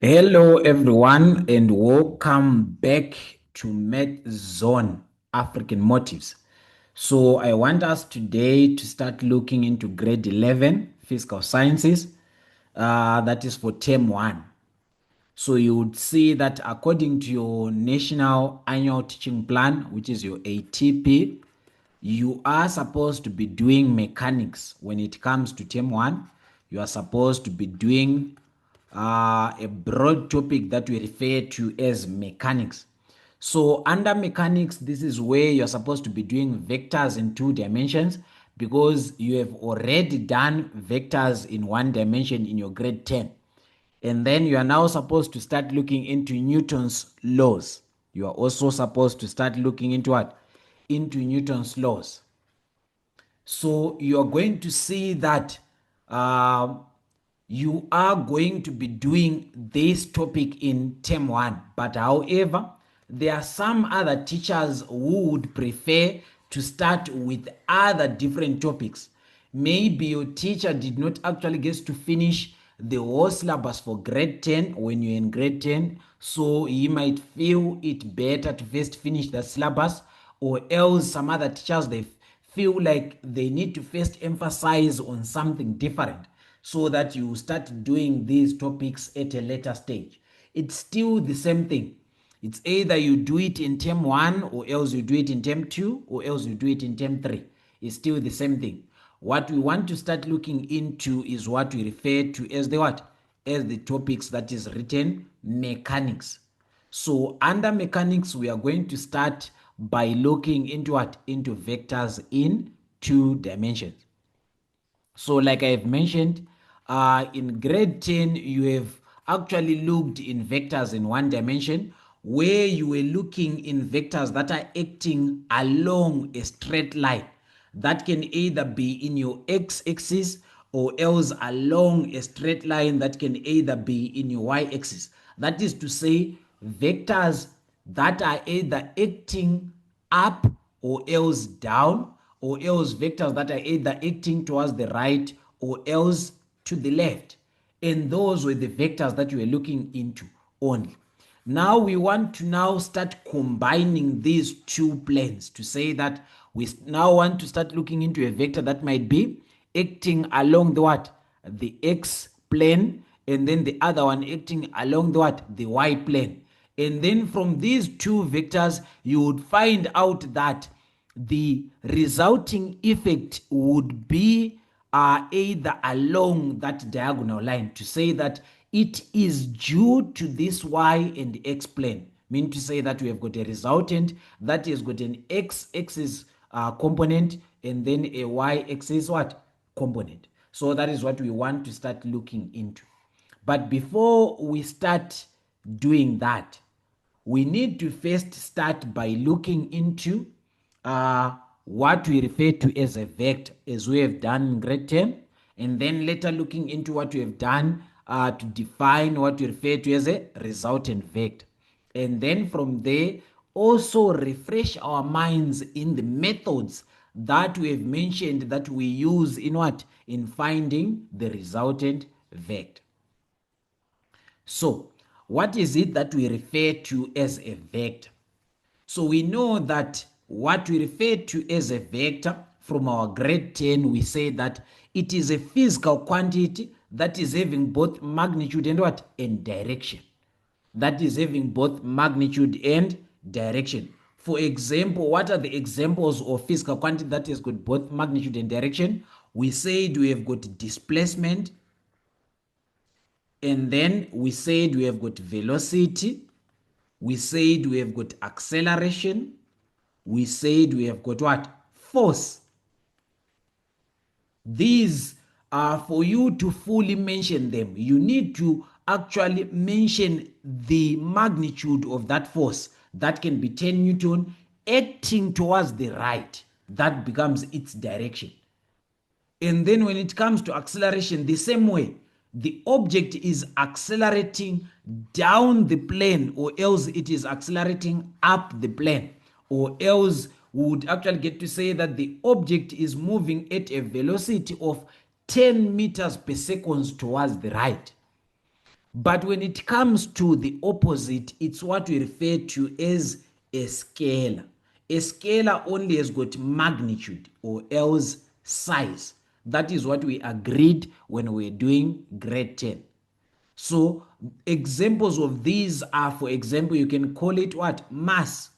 Hello, everyone, and welcome back to Math Zone African Motives. So, I want us today to start looking into grade 11 physical sciences, that is for term 1. So, you would see that according to your National Annual Teaching Plan, which is your ATP, you are supposed to be doing mechanics when it comes to term 1. You are supposed to be doing a broad topic that we refer to as mechanics. So under mechanics, this is where you're supposed to be doing vectors in 2 dimensions because you have already done vectors in 1 dimension in your grade 10. And then you are now supposed to start looking into Newton's laws. You are also supposed to start looking into what? Into Newton's laws. So you're going to see that uh, you are going to be doing this topic in term 1. But however, there are some other teachers who would prefer to start with other different topics. Maybe your teacher did not actually get to finish the whole syllabus for grade 10 when you're in grade 10. So he might feel it better to first finish the syllabus, or else some other teachers, they feel like they need to first emphasize on something different so that you start doing these topics at a later stage. It's still the same thing. It's either you do it in term 1, or else you do it in term 2, or else you do it in term 3. It's still the same thing. What we want to start looking into is what we refer to as the what? As the topics that is written mechanics. So under mechanics, we are going to start by looking into what? Into vectors in 2 dimensions. So like I have mentioned, in grade 10, you have actually looked in vectors in 1 dimension, where you were looking in vectors that are acting along a straight line. That can either be in your x-axis or else along a straight line that can either be in your y-axis. That is to say, vectors that are either acting up or else down, or else vectors that are either acting towards the right or else to the left. And those were the vectors that you were looking into only. Now we want to now start combining these two planes to say that we now want to start looking into a vector that might be acting along the what? The x plane, and then the other one acting along the what? The y plane. And then from these two vectors, you would find out that the resulting effect would be either along that diagonal line, to say that it is due to this y and x plane, mean to say that we have got a resultant that has got an x-axis component and then a y-axis what? Component. So that is what we want to start looking into. But before we start doing that, we need to first start by looking into what we refer to as a vector, as we have done in grade 10, and then later looking into what we have done to define what we refer to as a resultant vector. And then from there, also refresh our minds in the methods that we have mentioned that we use in what? In finding the resultant vector. So, what is it that we refer to as a vector? So we know that what we refer to as a vector from our grade 10, we say that it is a physical quantity that is having both magnitude and what? And direction. That is having both magnitude and direction. For example, what are the examples of physical quantity that has got both magnitude and direction? We said we have got displacement, and then we said we have got velocity, we said we have got acceleration, we said we have got what? Force. These are, for you to fully mention them, you need to actually mention the magnitude of that force. That can be 10 Newton acting towards the right. That becomes its direction. And then when it comes to acceleration, the same way, the object is accelerating down the plane, or else it is accelerating up the plane, or else we would actually get to say that the object is moving at a velocity of 10 meters per second towards the right. But when it comes to the opposite, it's what we refer to as a scalar. A scalar only has got magnitude or else size. That is what we agreed when we were doing grade 10. So examples of these are, for example, you can call it what? Mass.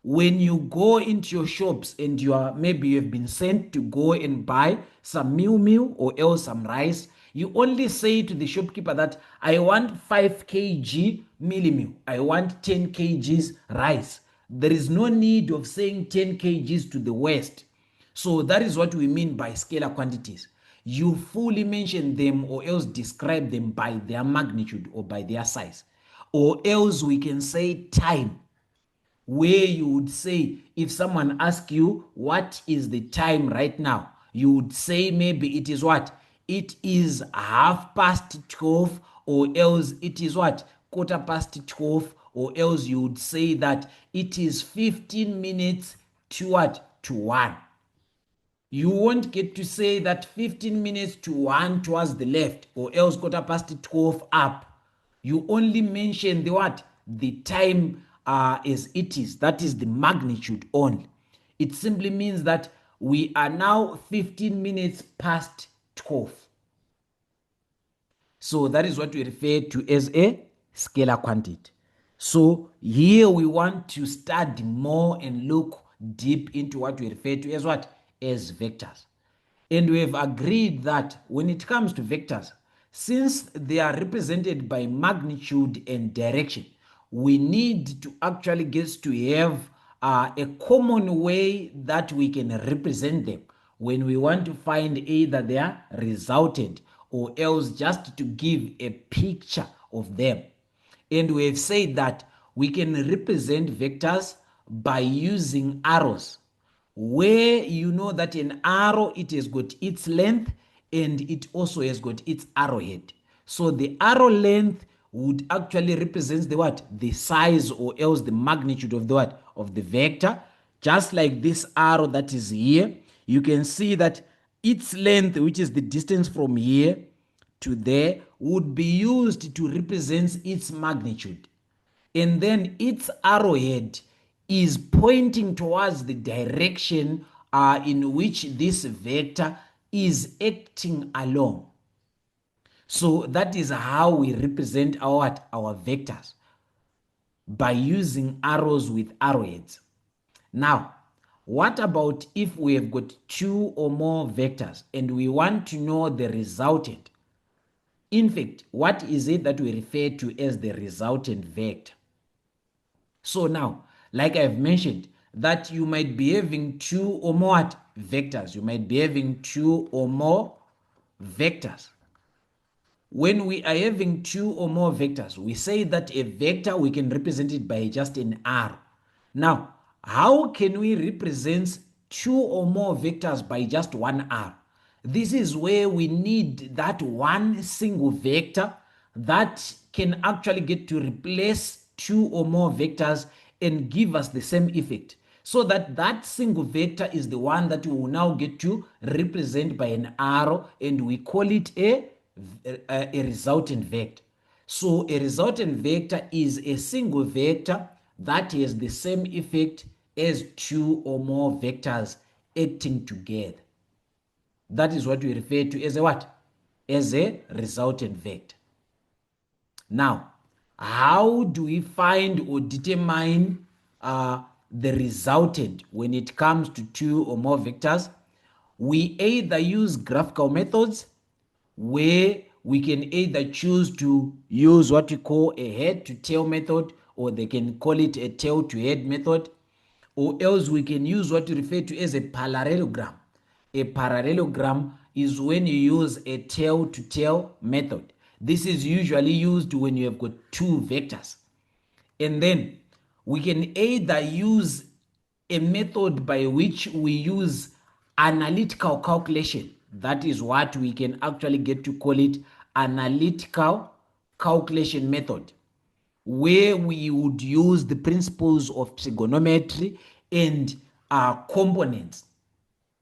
When you go into your shops and you are, maybe you have been sent to go and buy some meal or else some rice, you only say to the shopkeeper that I want 5 kg meal, I want 10 kgs rice. There is no need of saying 10 kgs to the west. So that is what we mean by scalar quantities. You fully mention them or else describe them by their magnitude or by their size. Or else we can say time, where you would say, if someone asks you what is the time right now, you would say maybe it is what? It is 12:30, or else it is what? 12:15, or else you would say that it is 15 minutes to what? To 1. You won't get to say that 15 minutes to 1 towards the left or else 12:15 up. You only mention the what? The time as it is. That is the magnitude only. It simply means that we are now 15 minutes past 12. So that is what we refer to as a scalar quantity. So here we want to study more and look deep into what we refer to as what? As vectors. And we have agreed that when it comes to vectors, since they are represented by magnitude and direction, we need to actually get to have a common way that we can represent them when we want to find either their resultant or else just to give a picture of them. And we have said that we can represent vectors by using arrows, where you know that an arrow, it has got its length and it also has got its arrowhead. So the arrow length would actually represent the what? The size or else the magnitude of the what? Of the vector. Just like this arrow that is here, you can see that its length, which is the distance from here to there, would be used to represent its magnitude. And then its arrowhead is pointing towards the direction in which this vector is acting along. So that is how we represent our vectors, by using arrows with arrowheads. Now, what about if we have got two or more vectors and we want to know the resultant? In fact, what is it that we refer to as the resultant vector? So now, like I've mentioned, that you might be having two or more vectors. You might be having two or more vectors. When we are having two or more vectors, we say that a vector, we can represent it by just an arrow. Now, how can we represent two or more vectors by just one arrow? This is where we need that one single vector that can actually get to replace two or more vectors and give us the same effect. So that single vector is the one that we will now get to represent by an arrow, and we call it a resultant vector. So a resultant vector is a single vector that has the same effect as two or more vectors acting together. That is what we refer to as a what? As a resultant vector. Now, how do we find or determine the resultant when it comes to two or more vectors? We either use graphical methods, where we can either choose to use what we call a head to tail method, or they can call it a tail to head method, or else we can use what we refer to as a parallelogram. A parallelogram is when you use a tail to tail method. This is usually used when you have got two vectors. And then we can either use a method by which we use analytical calculation. That is what we can actually get to call it analytical calculation method, where we would use the principles of trigonometry and components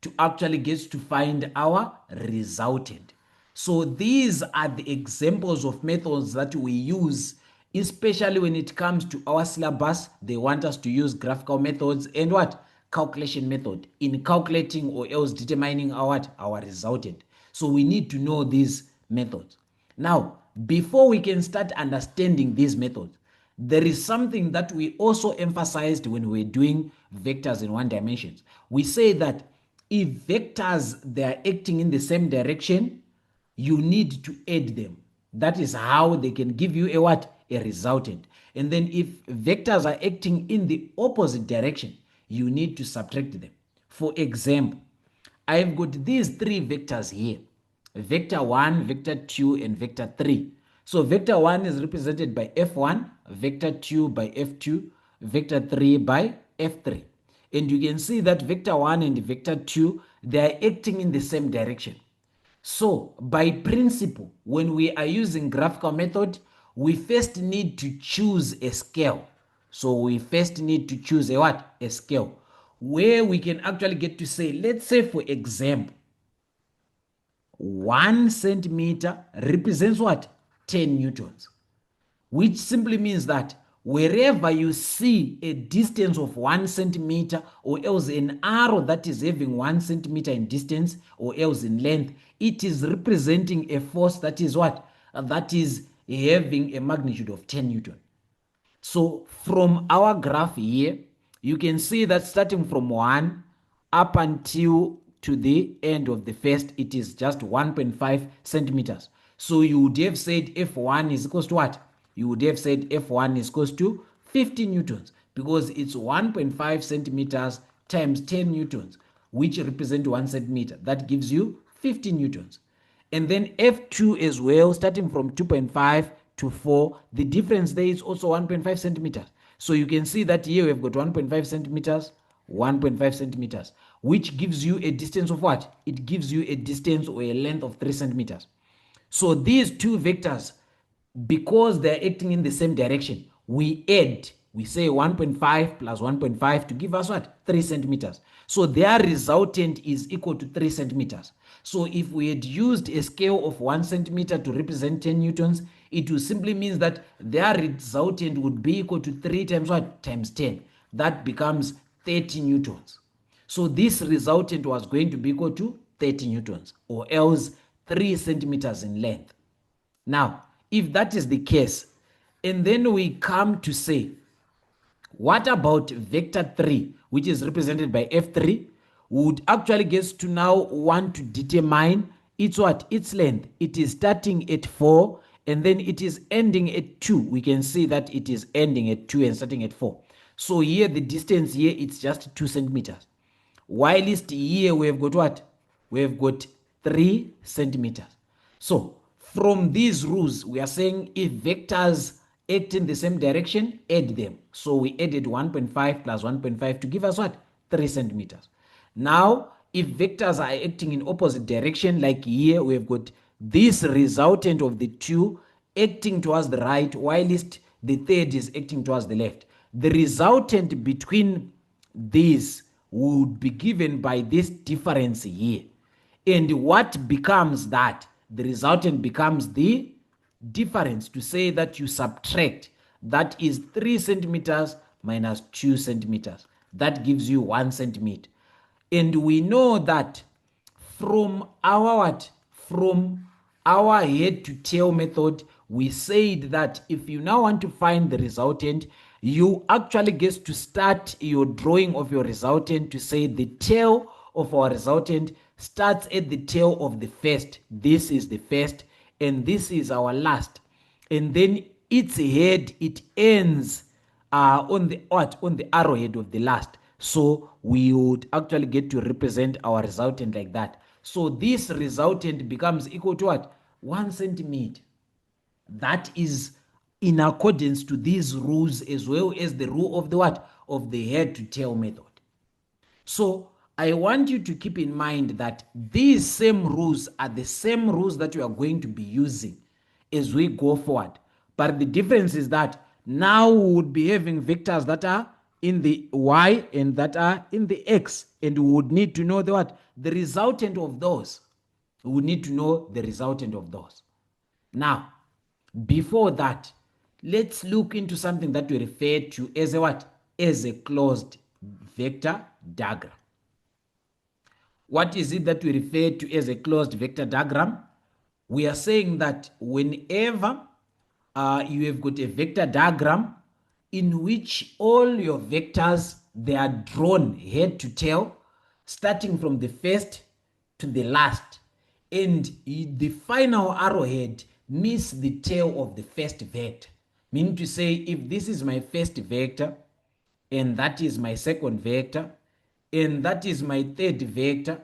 to actually get to find our resultant. So these are the examples of methods that we use, especially when it comes to our syllabus. They want us to use graphical methods and what? Calculation method in calculating or else determining our what? Our resultant. So we need to know these methods. Now, before we can start understanding these methods, there is something that we also emphasized when we're doing vectors in one dimensions. We say that if vectors they are acting in the same direction, you need to add them. That is how they can give you a what? A resultant. And then if vectors are acting in the opposite direction, you need to subtract them. For example, I've got these three vectors here: vector 1, vector 2, and vector 3. So vector 1 is represented by f1, vector 2 by f2, vector 3 by f3. And you can see that vector 1 and vector 2, they are acting in the same direction. So by principle, when we are using graphical method, we first need to choose a scale. So we first need to choose a what? A scale where we can actually get to say, let's say for example, 1 centimeter represents what? 10 newtons, which simply means that wherever you see a distance of 1 centimeter or else an arrow that is having 1 centimeter in distance or else in length, it is representing a force that is what? That is having a magnitude of 10 newton. So from our graph here, you can see that starting from 1 up until to the end of the first, it is just 1.5 centimeters. So you would have said F1 is equals to what? You would have said F1 is equals to 50 newtons because it's 1.5 centimeters times 10 newtons, which represent 1 centimeter. That gives you 50 newtons. And then F2 as well, starting from 2.5 to 4, the difference there is also 1.5 centimeters. So you can see that here we've got 1.5 centimeters, 1.5 centimeters, which gives you a distance of what? It gives you a distance or a length of 3 centimeters. So these two vectors, because they're acting in the same direction, we add, we say 1.5 plus 1.5 to give us what? 3 centimeters. So their resultant is equal to 3 centimeters. So if we had used a scale of 1 centimeter to represent 10 newtons, it would simply means that their resultant would be equal to 3 times what? Times 10. That becomes 30 newtons. So this resultant was going to be equal to 30 newtons or else 3 centimeters in length. Now, if that is the case, and then we come to say, what about vector 3, which is represented by F3, would actually get to now want to determine its what? Its length. It is starting at 4 and then it is ending at 2. We can see that it is ending at 2 and starting at 4. So here the distance here, it's just 2 centimeters. Whilst here we've got what? We've got 3 centimeters. So from these rules, we are saying if vectors act in the same direction, add them. So we added 1.5 plus 1.5 to give us what? 3 centimeters. Now, if vectors are acting in opposite direction, like here, we've got this resultant of the 2 acting towards the right, whilst the third is acting towards the left. The resultant between these would be given by this difference here. And what becomes that? The resultant becomes the difference, to say that you subtract. That is 3 centimeters minus 2 centimeters. That gives you 1 centimeter. And we know that from our what? From our head to tail method, we said that if you now want to find the resultant, you actually get to start your drawing of your resultant to say the tail of our resultant starts at the tail of the first. This is the first and this is our last. And then its head, it ends on the what? On the arrowhead of the last. So we would actually get to represent our resultant like that. So this resultant becomes equal to what? 1 centimeter. That is in accordance to these rules as well as the rule of the what? Of the head to tail method. So I want you to keep in mind that these same rules are the same rules that you are going to be using as we go forward. But the difference is that now we would be having vectors that are in the y and that are in the x, and we would need to know the what? The resultant of those. We need to know the resultant of those. Now, before that, let's look into something that we refer to as a what? As a closed vector diagram. What is it that we refer to as a closed vector diagram? We are saying that whenever you have got a vector diagram in which all your vectors, they are drawn head to tail, starting from the first to the last, and the final arrowhead meets the tail of the first vector, meaning to say, if this is my first vector and that is my second vector and that is my third vector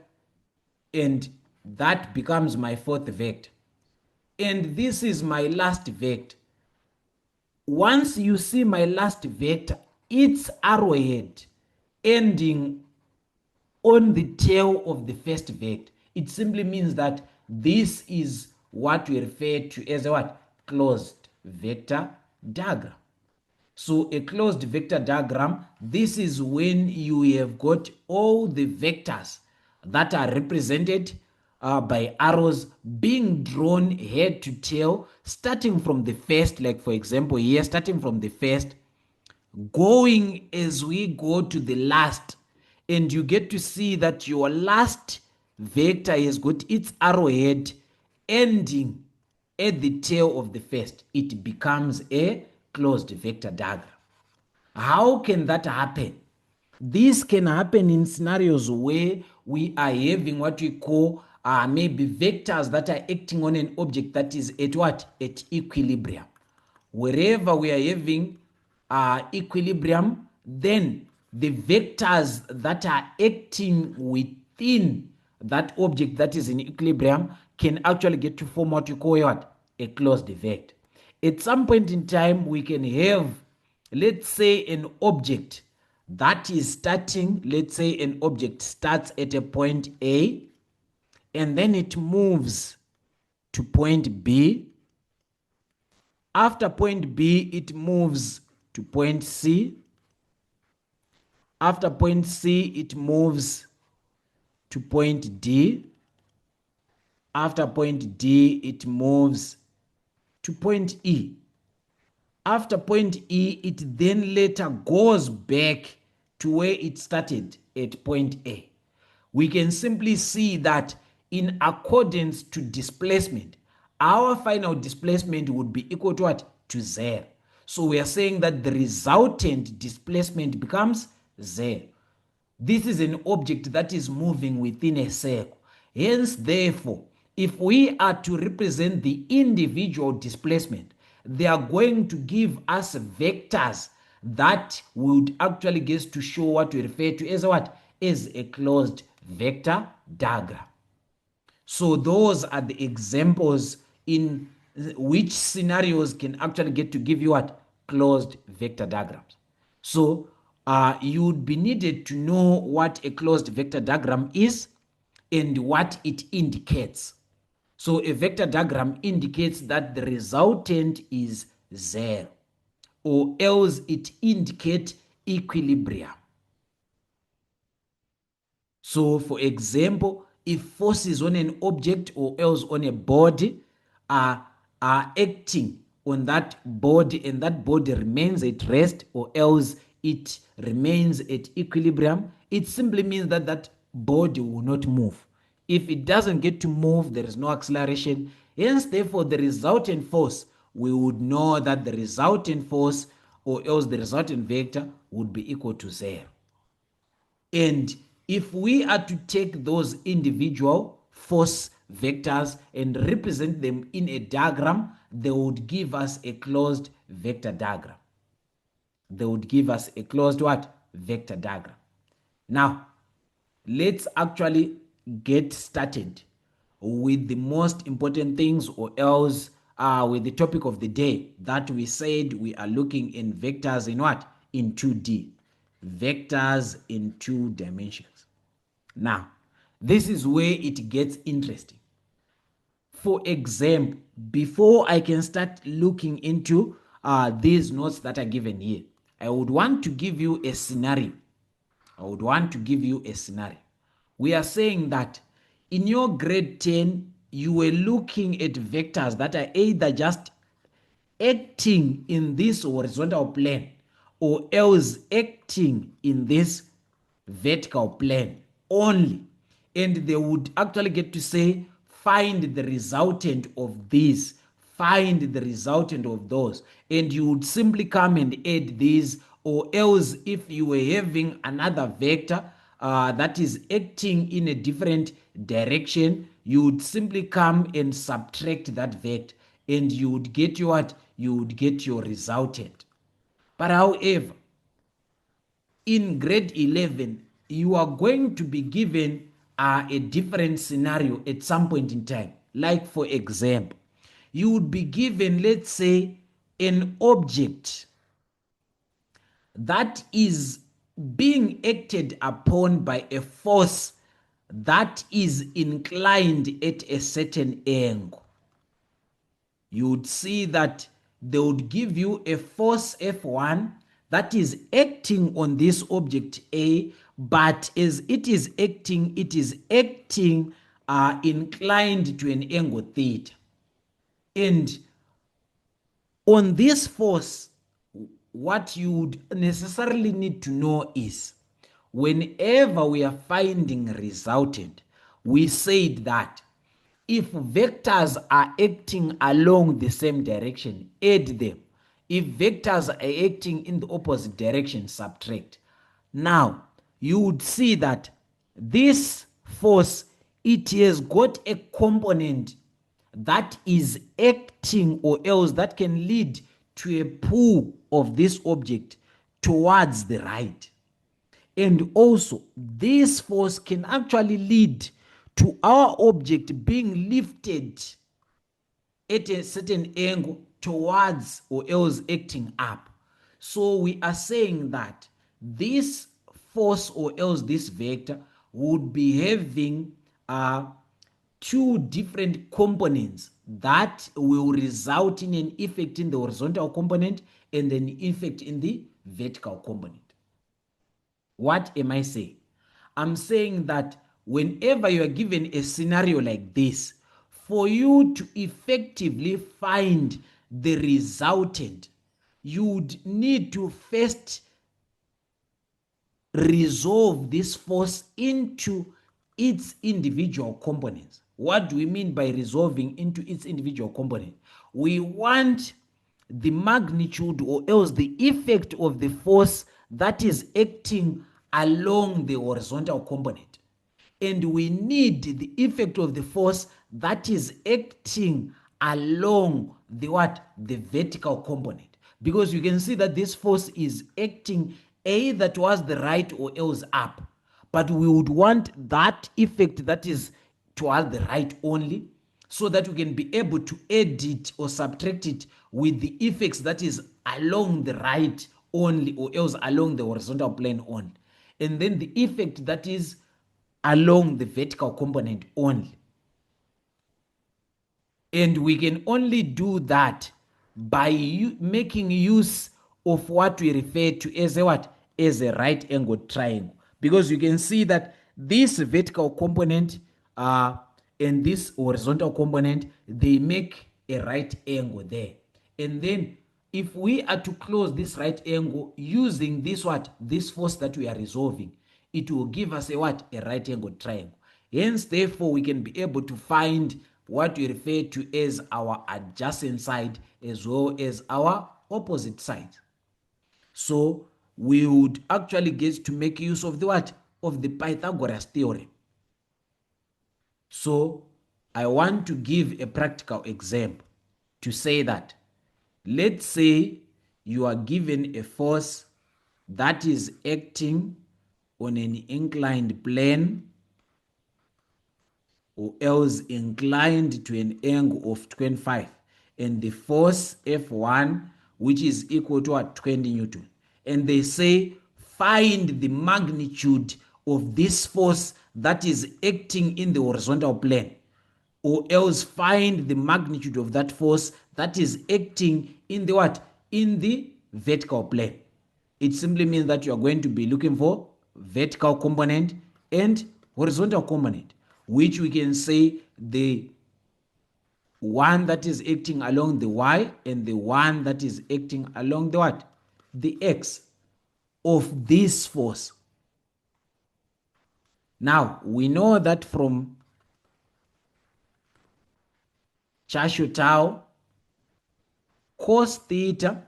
and that becomes my fourth vector, and this is my last vector. Once you see my last vector, its arrowhead ending on the tail of the first vector, it simply means that this is what we refer to as a what? Closed vector diagram. So a closed vector diagram, this is when you have got all the vectors that are represented by arrows being drawn head to tail, starting from the first, like for example here, starting from the first, going as we go to the last, and you get to see that your last vector has got its arrowhead ending at the tail of the first. It becomes a closed vector diagram. How can that happen? This can happen in scenarios where we are having what we call maybe vectors that are acting on an object that is at what? At equilibrium. Wherever we are having equilibrium, then the vectors that are acting within that object that is in equilibrium can actually get to form what you call what? A closed vector. At some point in time, we can have, let's say, an object that is starting, let's say an object starts at a point A and then it moves to point B. After point B, it moves to point C. After point C, it moves to point D. After point D, it moves to point E. After point E, it then later goes back to where it started at point A. We can simply see that in accordance to displacement, our final displacement would be equal to what? To 0. So we are saying that the resultant displacement becomes 0. This is an object that is moving within a circle. Hence, therefore, if we are to represent the individual displacement, they are going to give us vectors that would actually get to show what we refer to as what? As a closed vector diagram. So those are the examples in which scenarios can actually get to give you what? Closed vector diagrams. So you would be needed to know what a closed vector diagram is and what it indicates. So a vector diagram indicates that the resultant is 0, or else it indicates equilibrium. So for example, if forces on an object or else on a body are acting on that body and that body remains at rest or else it remains at equilibrium, it simply means that that body will not move. If it doesn't get to move, there is no acceleration. Hence, therefore, the resultant force, we would know that the resultant force or else the resultant vector would be equal to 0. And if we are to take those individual force vectors and represent them in a diagram, they would give us a closed vector diagram. They would give us a closed what? Vector diagram. Now, let's actually get started with the most important things, or else with the topic of the day that we said we are looking in vectors in what? In 2D. Vectors in 2 dimensions. Now, this is where it gets interesting. For example, before I can start looking into these notes that are given here, I would want to give you a scenario. We are saying that in your grade 10 you were looking at vectors that are either just acting in this horizontal plane or else acting in this vertical plane only, and they would actually get to say find the resultant of these, find the resultant of those, and you would simply come and add these. Or else if you were having another vector that is acting in a different direction, you would simply come and subtract that vector, and you would get your what? You would get your resultant. But however, in grade 11, you are going to be given a different scenario at some point in time. Like, for example, you would be given, let's say, an object that is being acted upon by a force that is inclined at a certain angle. You would see that they would give you a force F1 that is acting on this object A, but as it is acting inclined to an angle theta. And on this force, what you would necessarily need to know is whenever we are finding resultant, we said that if vectors are acting along the same direction, add them. If vectors are acting in the opposite direction, subtract. Now, you would see that this force, it has got a component that is acting or else that can lead to a pull of this object towards the right. And also, this force can actually lead to our object being lifted at a certain angle towards or else acting up. So we are saying that this force or else this vector would be having two different components that will result in an effect in the horizontal component and an effect in the vertical component. What am I saying? I'm saying that whenever you are given a scenario like this, for you to effectively find the resultant, you would need to first resolve this force into its individual components. What do we mean by resolving into its individual component? We want the magnitude or else the effect of the force that is acting along the horizontal component, and we need the effect of the force that is acting along the vertical component, because you can see that this force is acting either towards the right or else up, but we would want that effect that is towards the right only, so that we can be able to add it or subtract it with the effects that is along the right only or else along the horizontal plane only, and then the effect that is along the vertical component only. And we can only do that by making use of what we refer to as a what? As a right angled triangle. Because you can see that this vertical component and this horizontal component, they make a right angle there. And then if we are to close this right angle using this what? This force that we are resolving, it will give us a what? A right angled triangle. Hence, therefore, we can be able to find what we refer to as our adjacent side as well as our opposite side. So we would actually get to make use of the what? Of the Pythagoras theorem. So I want to give a practical example to say that, let's say you are given a force that is acting on an inclined plane or else inclined to an angle of 25, and the force F1, which is equal to 20 Newton. And they say find the magnitude of this force that is acting in the horizontal plane, or else find the magnitude of that force that is acting in the what? In the vertical plane. It simply means that you are going to be looking for vertical component and horizontal component, which we can say the one that is acting along the y and the one that is acting along the what? The x of this force. Now, we know that from Chashu tau, cos theta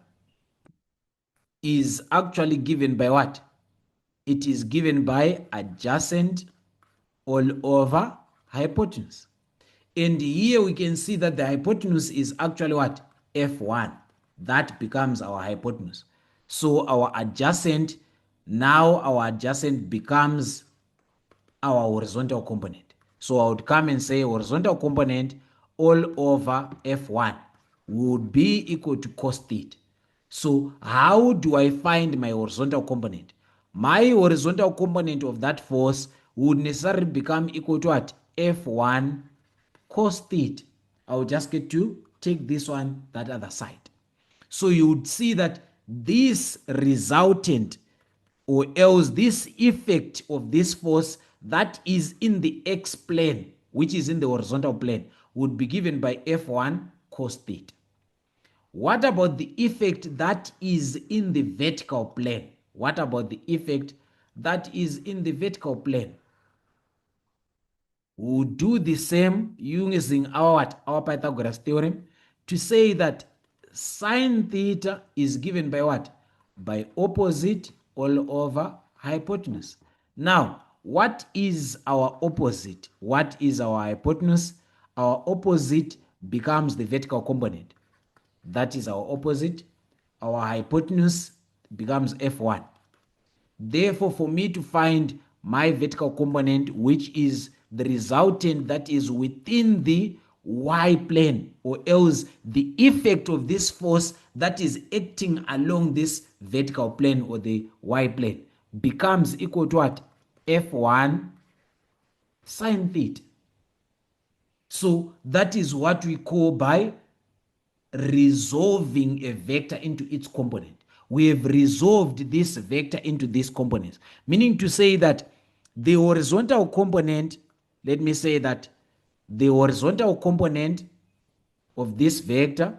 is actually given by what? It is given by adjacent all over hypotenuse. And here we can see that the hypotenuse is actually what? F1. That becomes our hypotenuse. So our adjacent, now our adjacent becomes our horizontal component. So I would come and say horizontal component all over F1 would be equal to cos theta. So how do I find my horizontal component? My horizontal component of that force would necessarily become equal to what? F1 cos theta. I will just get to take this one, that other side. So you would see that this resultant, or else this effect of this force that is in the x plane, which is in the horizontal plane, would be given by F1 cos theta. What about the effect that is in the vertical plane? What about the effect that is in the vertical plane? We'll do the same using our Pythagoras theorem to say that sine theta is given by what? By opposite all over hypotenuse. Now, what is our opposite? What is our hypotenuse? Our opposite becomes the vertical component. That is our opposite. Our hypotenuse becomes F1. Therefore, for me to find my vertical component, which is the resultant that is within the y plane, or else the effect of this force that is acting along this vertical plane or the y plane, becomes equal to what? F1 sine theta. So that is what we call by resolving a vector into its component. We have resolved this vector into these components, meaning to say that the horizontal component, let me say that the horizontal component of this vector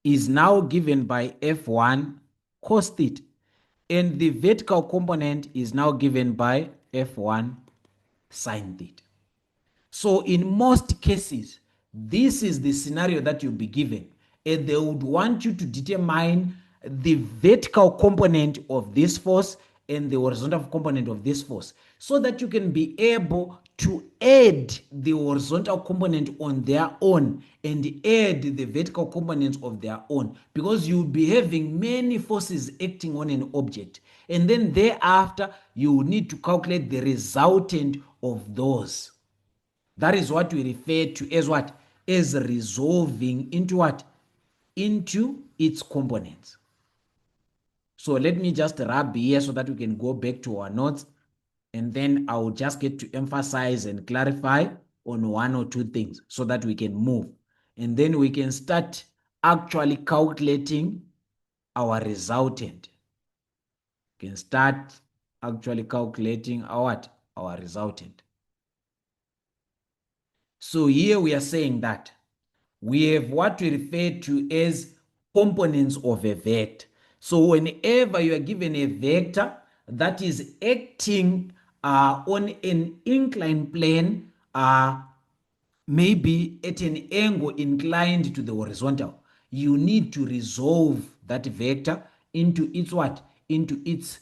is now given by F1 cos theta, and the vertical component is now given by F1 sine theta. So in most cases, this is the scenario that you'll be given, and they would want you to determine the vertical component of this force and the horizontal component of this force, so that you can be able to add the horizontal component on their own and add the vertical components of their own, because you'll be having many forces acting on an object, and then thereafter you will need to calculate the resultant of those. That is what we refer to as what? As resolving into what? Into its components. So let me just rub here so that we can go back to our notes, and then I'll just get to emphasize and clarify on one or two things so that we can move. And then we can start actually calculating our resultant. We can start actually calculating our what? Our resultant. So here we are saying that we have what we refer to as components of a vector. So whenever you are given a vector that is acting on an inclined plane, maybe at an angle inclined to the horizontal, you need to resolve that vector into its what? Into its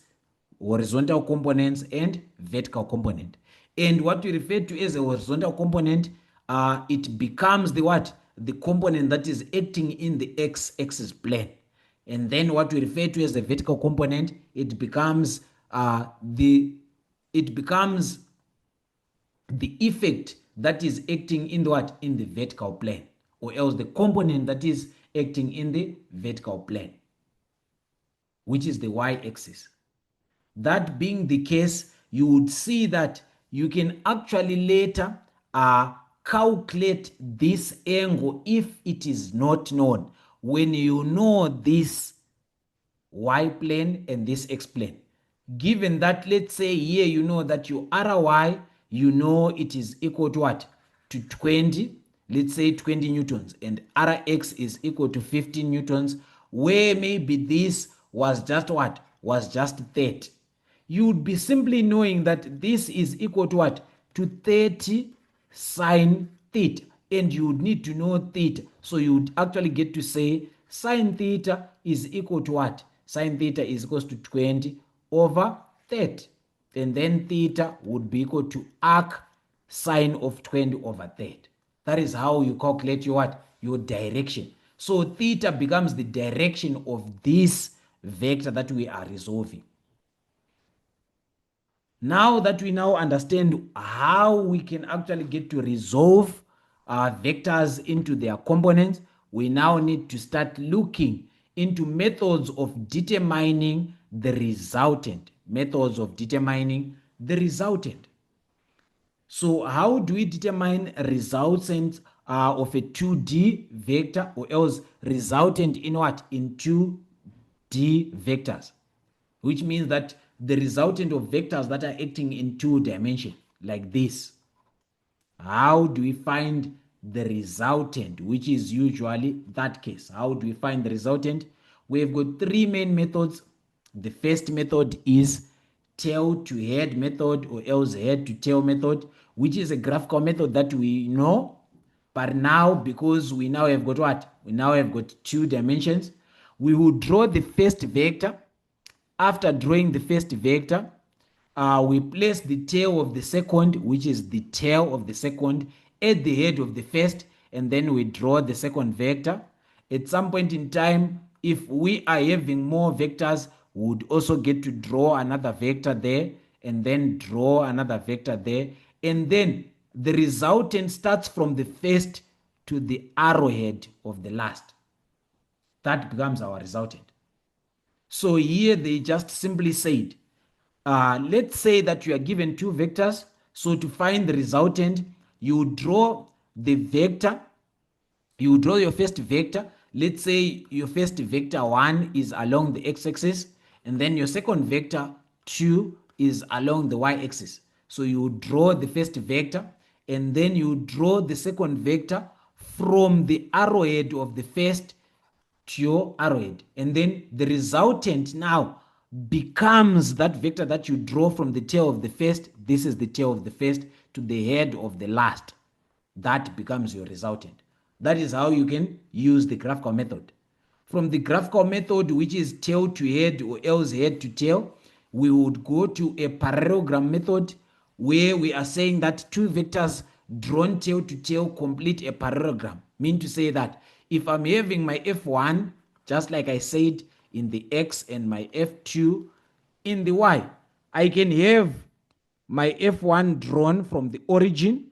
horizontal components and vertical component. And what we refer to as a horizontal component, it becomes the what? The component that is acting in the x-axis plane. And then what we refer to as the vertical component, it becomes the effect that is acting in the what? In the vertical plane, or else the component that is acting in the vertical plane, which is the y-axis. That being the case, you would see that you can actually later calculate this angle if it is not known. When you know this y plane and this x plane, given that, let's say here, you know that your ry, you know it is equal to what, to 20, let's say 20 newtons, and rx is equal to 15 newtons, where maybe this was just what, was just 30, you would be simply knowing that this is equal to what, to 30 sine theta, and you would need to know theta, so you would actually get to say sine theta is equal to what, sine theta is equals to 20 over 30, and then theta would be equal to arc sine of 20 over 30. That is how you calculate your what, your direction. So theta becomes the direction of this vector that we are resolving. Now that we now understand how we can actually get to resolve vectors into their components, we now need to start looking into methods of determining the resultant. Methods of determining the resultant. So how do we determine resultant of a 2D vector, or else resultant in what? In 2D vectors, which means that the resultant of vectors that are acting in 2 dimensions, like this. How do we find the resultant, which is usually that case? How do we find the resultant? We've got 3 main methods. The first method is tail to head method, or else head to tail method, which is a graphical method that we know. But now, because we now have got what? We now have got 2 dimensions. We will draw the first vector. After drawing the first vector, we place the tail of the second, which is the tail of the second, at the head of the first, and then we draw the second vector. At some point in time, if we are having more vectors, we would also get to draw another vector there, and then draw another vector there, and then the resultant starts from the first to the arrowhead of the last. That becomes our resultant. So here they just simply said, let's say that you are given 2 vectors. So to find the resultant, you draw the vector, you draw your first vector. Let's say your first vector 1 is along the x-axis, and then your second vector 2 is along the y-axis. So you draw the first vector, and then you draw the second vector from the arrowhead of the first to your arrowhead, and then the resultant now becomes that vector that you draw from the tail of the first. This is the tail of the first to the head of the last. That becomes your resultant. That is how you can use the graphical method. From the graphical method, which is tail to head or else head to tail, we would go to a parallelogram method, where we are saying that 2 vectors drawn tail to tail complete a parallelogram. Mean to say that if I'm having my f1, just like I said, in the x, and my f2 in the y, I can have my f1 drawn from the origin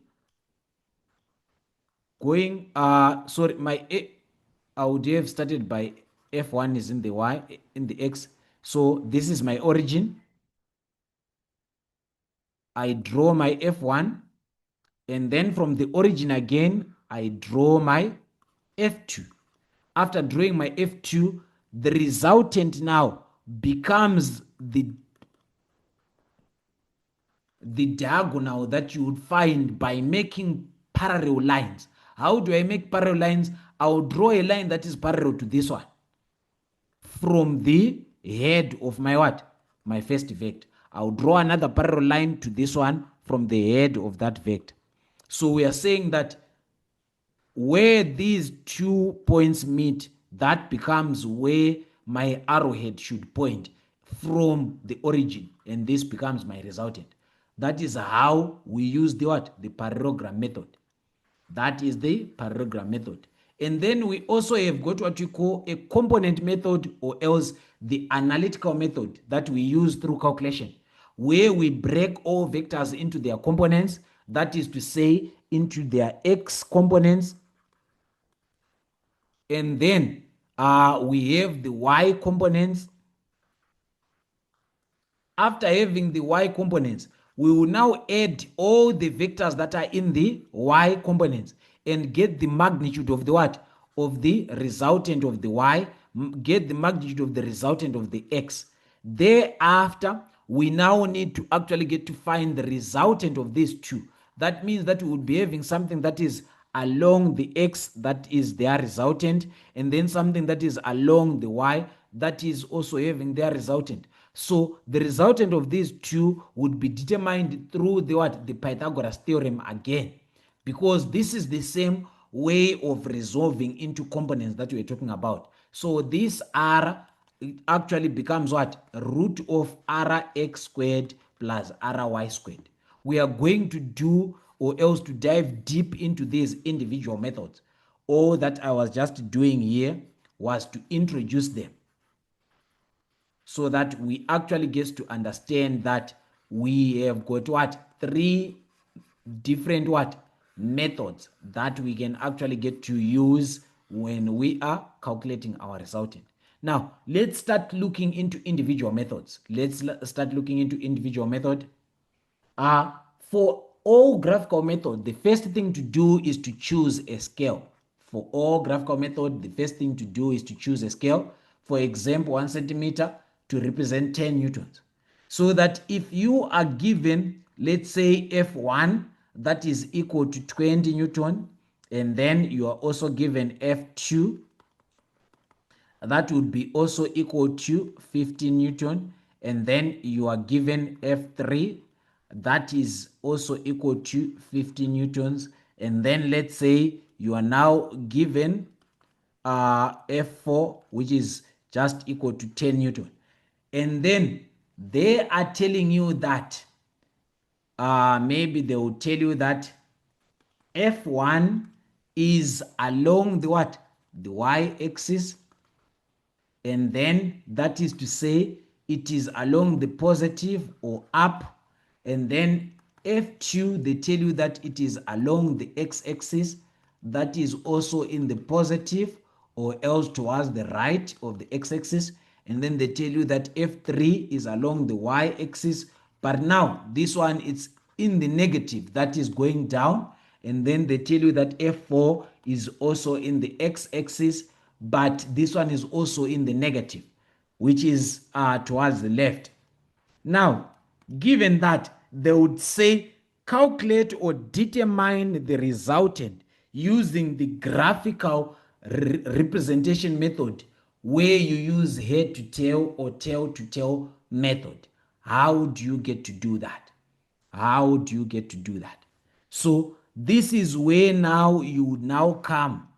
going, sorry, I would have started by f1 is in the y, in the x. So this is my origin. I draw my f1, and then from the origin again, I draw my f2. After drawing my f2, the resultant now becomes the diagonal that you would find by making parallel lines. How do I make parallel lines? I'll draw a line that is parallel to this one from the head of my what? My first vector. I'll draw another parallel line to this one from the head of that vector. So we are saying that where these 2 points meet, that becomes where my arrowhead should point from the origin, and this becomes my resultant. That is how we use the what? The parallelogram method. That is the parallelogram method. And then we also have got what we call a component method, or else the analytical method that we use through calculation, where we break all vectors into their components, that is to say, into their x components, and then we have the y components. After having the y components, we will now add all the vectors that are in the y components and get the magnitude of the what? Of the resultant of the y, get the magnitude of the resultant of the x. Thereafter, we now need to actually get to find the resultant of these two. That means that we would be having something that is along the x, that is their resultant, and then something that is along the y, that is also having their resultant. So the resultant of these two would be determined through the what? The Pythagoras theorem again, because this is the same way of resolving into components that we are talking about. So this r, it actually becomes what? Root of rx squared plus ry squared. We are going to do, or else to dive deep into these individual methods. All that I was just doing here was to introduce them, so that we actually get to understand that we have got what? Three different what? Methods that we can actually get to use when we are calculating our resultant. Now let's start looking into individual methods. Let's start looking into individual method. For all graphical method, the first thing to do is to choose a scale. For all graphical method, the first thing to do is to choose a scale. For example, 1 centimeter to represent 10 newtons. So that if you are given, let's say F1, that is equal to 20 Newton, and then you are also given F2, that would be also equal to 15 Newton, and then you are given F3, that is also equal to 50 Newtons, and then let's say you are now given F4, which is just equal to 10 Newton. And then they are telling you that maybe they will tell you that F1 is along the what? The y-axis, and then that is to say it is along the positive or up, and then F2 they tell you that it is along the x-axis, that is also in the positive or else towards the right of the x-axis, and then they tell you that F3 is along the y-axis, but now this one it's in the negative, that is going down, and then they tell you that F4 is also in the x-axis, but this one is also in the negative, which is towards the left. Now, given that, they would say calculate or determine the resultant using the graphical representation method, where you use head to tail or tail to tail method. How do you get to do that? How do you get to do that? So this is where now you would now come.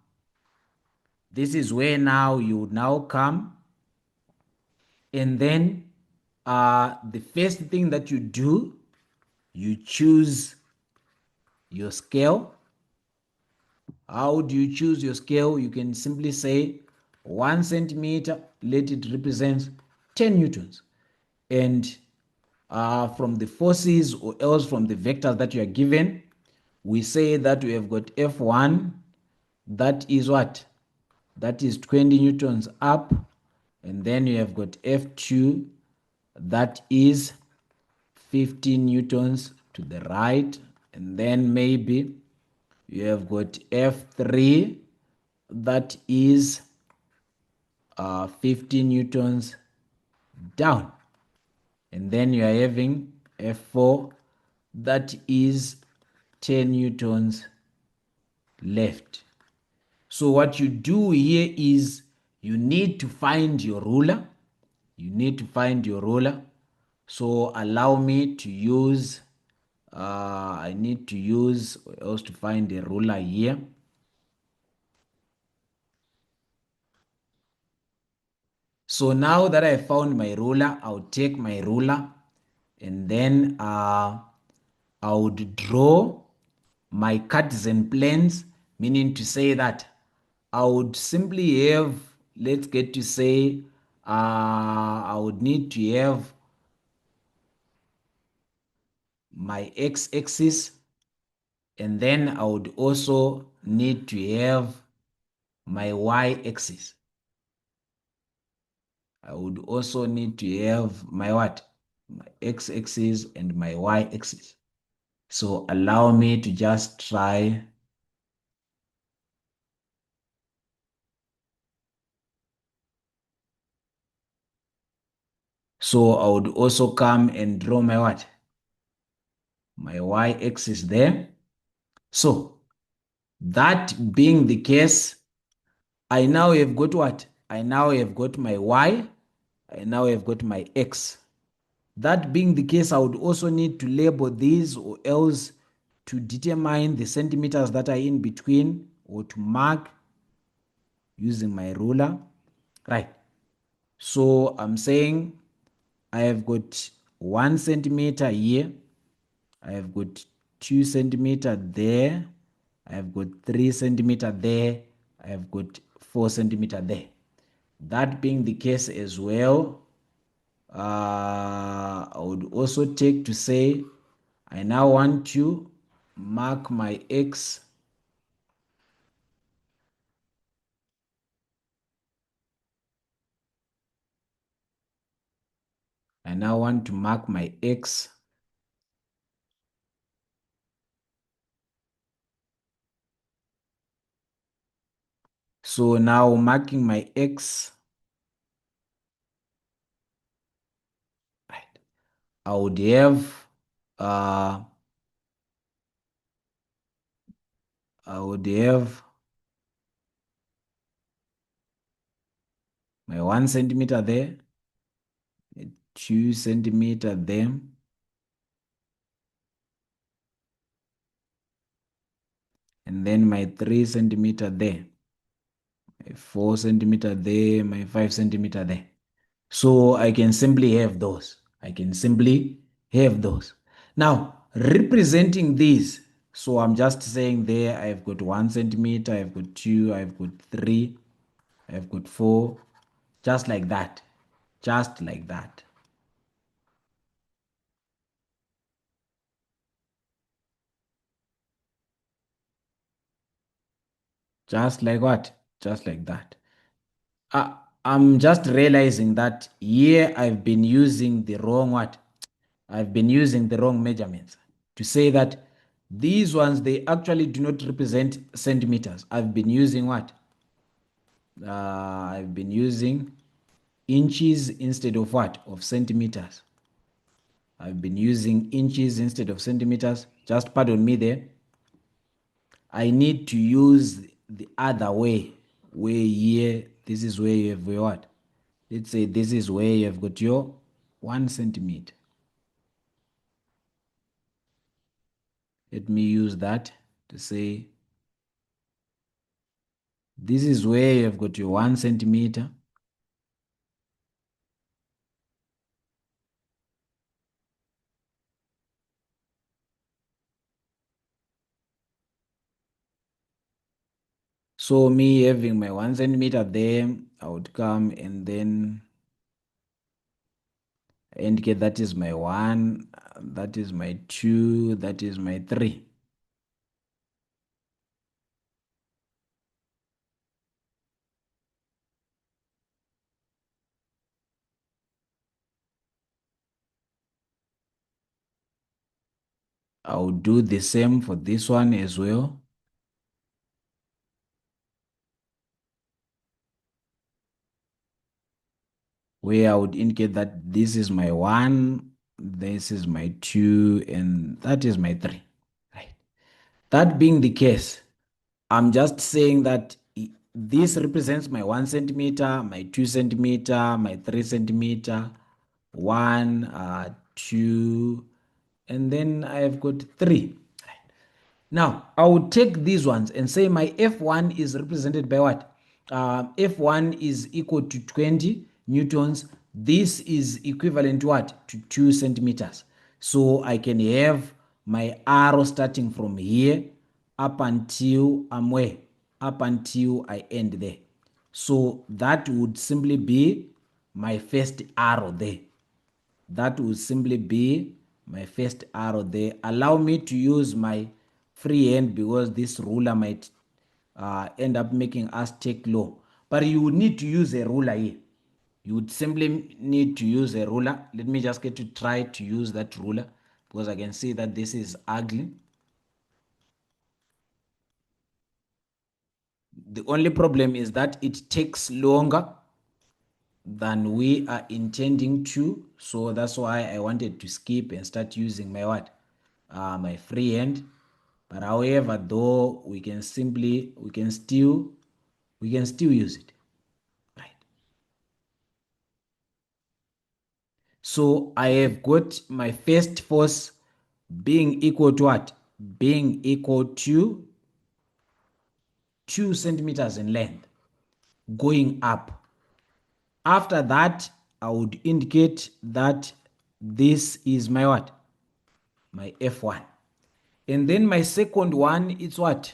This is where now you would now come, and then the first thing that you do, you choose your scale. How do you choose your scale? You can simply say 1 centimeter, let it represent 10 newtons. And from the forces or else from the vectors that you are given, we say that we have got F1, that is what? That is 20 newtons up, and then you have got F2, that is 15 newtons to the right, and then maybe you have got F3, that is 15 newtons down, and then you are having F4, that is 10 newtons left. So what you do here is you need to find your ruler. You need to find your ruler. So allow me to use, I need to use, or else to find a ruler here. So now that I found my ruler, I'll take my ruler, and then I would draw my Cartesian planes, meaning to say that I would simply have, let's get to say, I would need to have my x-axis, and then I would also need to have my y-axis. I would also need to have my what? My x-axis and my y-axis. So allow me to just try. So I would also come and draw my what? My y-axis there. So that being the case, I now have got what? I now have got my y. I now have got my x. That being the case, I would also need to label these or else to determine the centimeters that are in between or to mark using my ruler. Right. So I'm saying I have got 1 centimeter here. I have got 2 centimeter there. I have got 3 centimeter there. I have got 4 centimeter there. That being the case as well, I would also take to say I now want to mark my x. I now want to mark my x. So now marking my x, right, I would have uh, I would have my 1 centimeter there, 2 centimeter there, and then my 3 centimeter there, my 4 centimeter there, my 5 centimeter there. So I can simply have those. I can simply have those. Now, representing these, so I'm just saying there I've got 1 centimeter, I've got two, I've got three, I've got four, just like that. Just like that. Just like what? Just like that. Uh, I'm just realizing that here I've been using the wrong what? I've been using the wrong measurements to say that these ones, they actually do not represent centimeters. I've been using what? I've been using inches instead of what? Of centimeters. I've been using inches instead of centimeters. Just pardon me there. I need to use the other way. Where here, this is where you have your what? Let's say this is where you have got your 1 centimeter. Let me use that to say this is where you have got your 1 centimeter. So me having my 1 centimeter there, I would come and then indicate that is my one, that is my two, that is my three. I'll do the same for this one as well. Where I would indicate that this is my one, this is my two, and that is my three. Right. That being the case, I'm just saying that this represents my 1 centimeter, my 2 centimeter, my 3 centimeter, one, two, and then I've got three. Now, I would take these ones and say my F1 is represented by what? F1 is equal to 20 newtons. This is equivalent to what? To 2 centimeters. So I can have my arrow starting from here up until I'm where? Up until I end there. So that would simply be my first arrow there. That will simply be my first arrow there. Allow me to use my free hand because this ruler might end up making us take low. But you would need to use a ruler here. You would simply need to use a ruler. Let me just get to try to use that ruler because I can see that this is ugly. The only problem is that it takes longer than we are intending to. So that's why I wanted to skip and start using my what? My freehand. But however, though we can still use it. Right. So I have got my first force being equal to what? Being equal to 2 centimeters in length going up. After that, I would indicate that this is my what? My F1. And then my second one, it's what?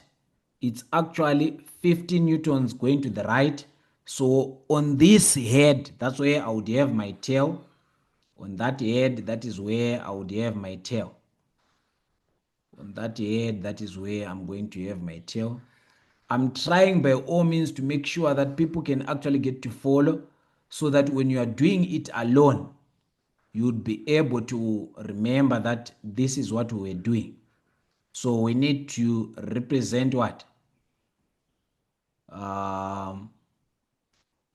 It's actually 50 newtons going to the right. So on this head, that's where I would have my tail. On that head, that is where I would have my tail. On that head, that is where I'm going to have my tail. I'm trying by all means to make sure that people can actually get to follow so that when you are doing it alone, you'd be able to remember that this is what we were doing. So we need to represent what? Um,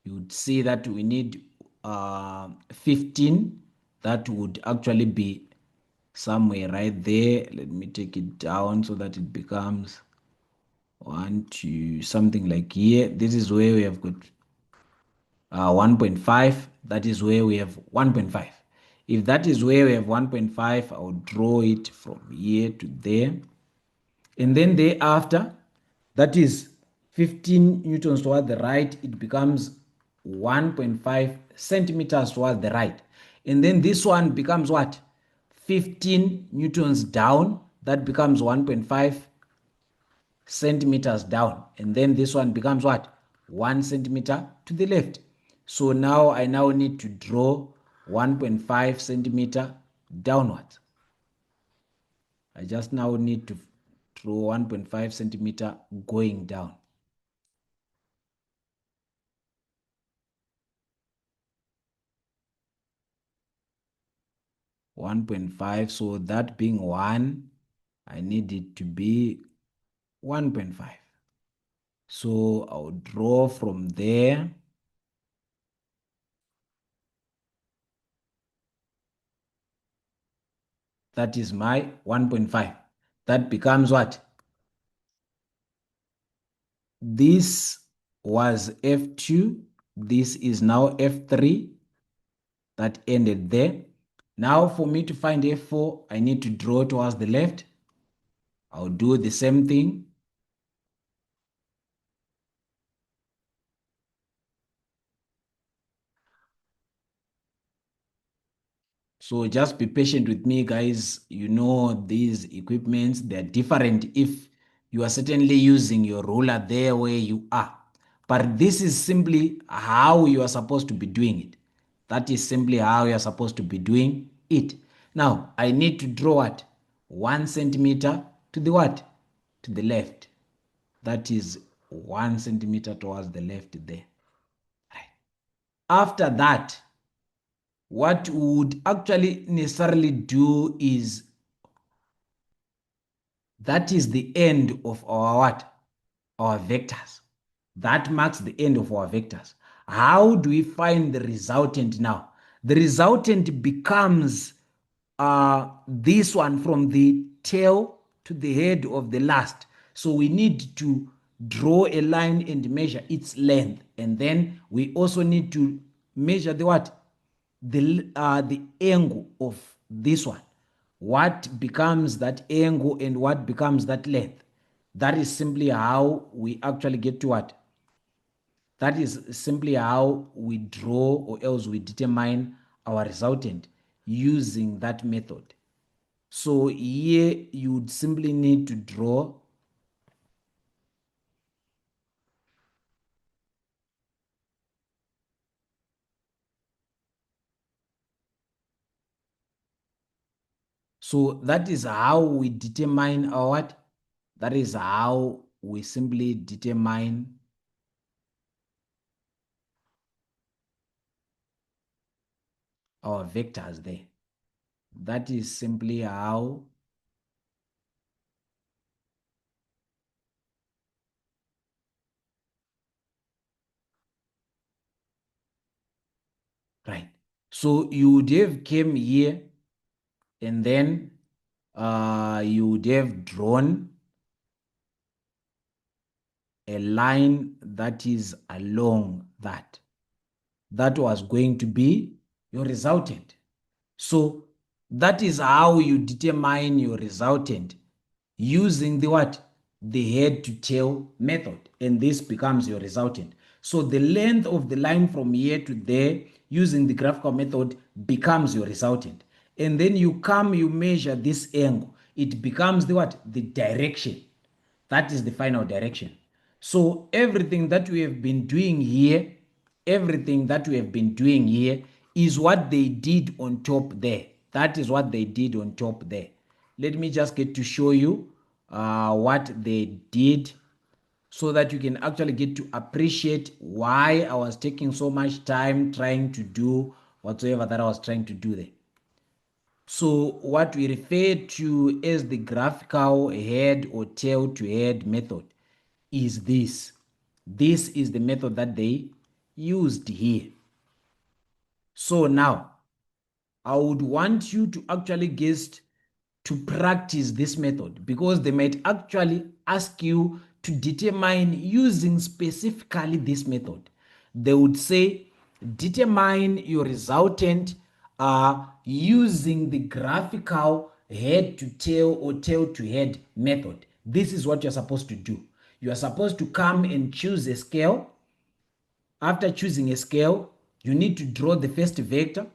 you'd see that we need 15. That would actually be somewhere right there. Let me take it down so that it becomes one, two, something like here. This is where we have got 1.5. That is where we have 1.5. If that is where we have 1.5, I will draw it from here to there. And then thereafter, that is 15 newtons toward the right, it becomes 1.5 centimeters toward the right. And then this one becomes what? 15 newtons down, that becomes 1.5 centimeters down. And then this one becomes what? 1 centimeter to the left. So now I now need to draw 1.5 centimeter downwards. I just now need to draw 1.5 centimeter going down. One 1.5, so that being 1, I need it to be 1.5. So I'll draw from there. That is my 1.5. That becomes what? This was F2. This is now F3. That ended there. Now for me to find F4, I need to draw towards the left. I'll do the same thing. So just be patient with me, guys. You know, these equipments, they're different if you are certainly using your ruler there where you are. But this is simply how you are supposed to be doing it. That is simply how you are supposed to be doing it. Now, I need to draw what? 1 centimeter to the what? To the left. That is 1 centimeter towards the left there. Right. After that, what we would actually necessarily do is that is the end of our what? Our vectors. That marks the end of our vectors. How do we find the resultant now? The resultant becomes this one from the tail to the head of the last. So we need to draw a line and measure its length. And then we also need to measure the what? The angle of this one. What becomes that angle and what becomes that length? That is simply how we actually get to what? That is simply how we draw or else we determine our resultant using that method. So here you would simply need to draw. So that is how we determine our what? That is how we simply determine our vectors there. That is simply how right? So you would have came here and then you would have drawn a line that is along that. That was going to be your resultant. So that is how you determine your resultant using the what? The head to tail method. And this becomes your resultant. So the length of the line from here to there using the graphical method becomes your resultant. And then you come, you measure this angle. It becomes the what? The direction. That is the final direction. So everything that we have been doing here, everything that we have been doing here is what they did on top there. That is what they did on top there. Let me just get to show you what they did so that you can actually get to appreciate why I was taking so much time trying to do whatsoever that I was trying to do there. So what we refer to as the graphical head or tail to head method is this. This is the method that they used here. So now I would want you to actually get to practice this method because they might actually ask you to determine using specifically this method. They would say determine your resultant using the graphical head to tail or tail to head method. This is what you're supposed to do. You are supposed to come and choose a scale. After choosing a scale, you need to draw the first vector.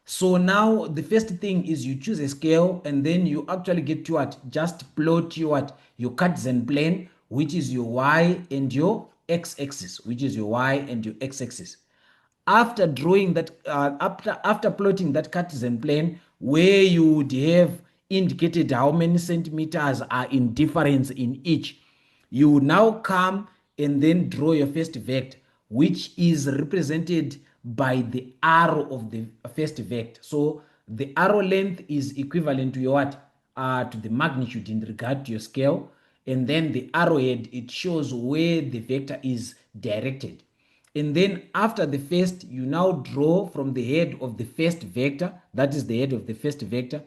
So now the first thing is you choose a scale and then you actually get to what? Just plot your what? Your Cartesian plane, which is your y and your x-axis, which is your y and your x-axis. After drawing that, after plotting that Cartesian plane, where you would have indicated how many centimeters are in difference in each, you would now come and then draw your first vector, which is represented by the arrow of the first vector. So the arrow length is equivalent to your what? To the magnitude in regard to your scale. And then the arrowhead, it shows where the vector is directed. And then after the first, you now draw from the head of the first vector, that is the head of the first vector.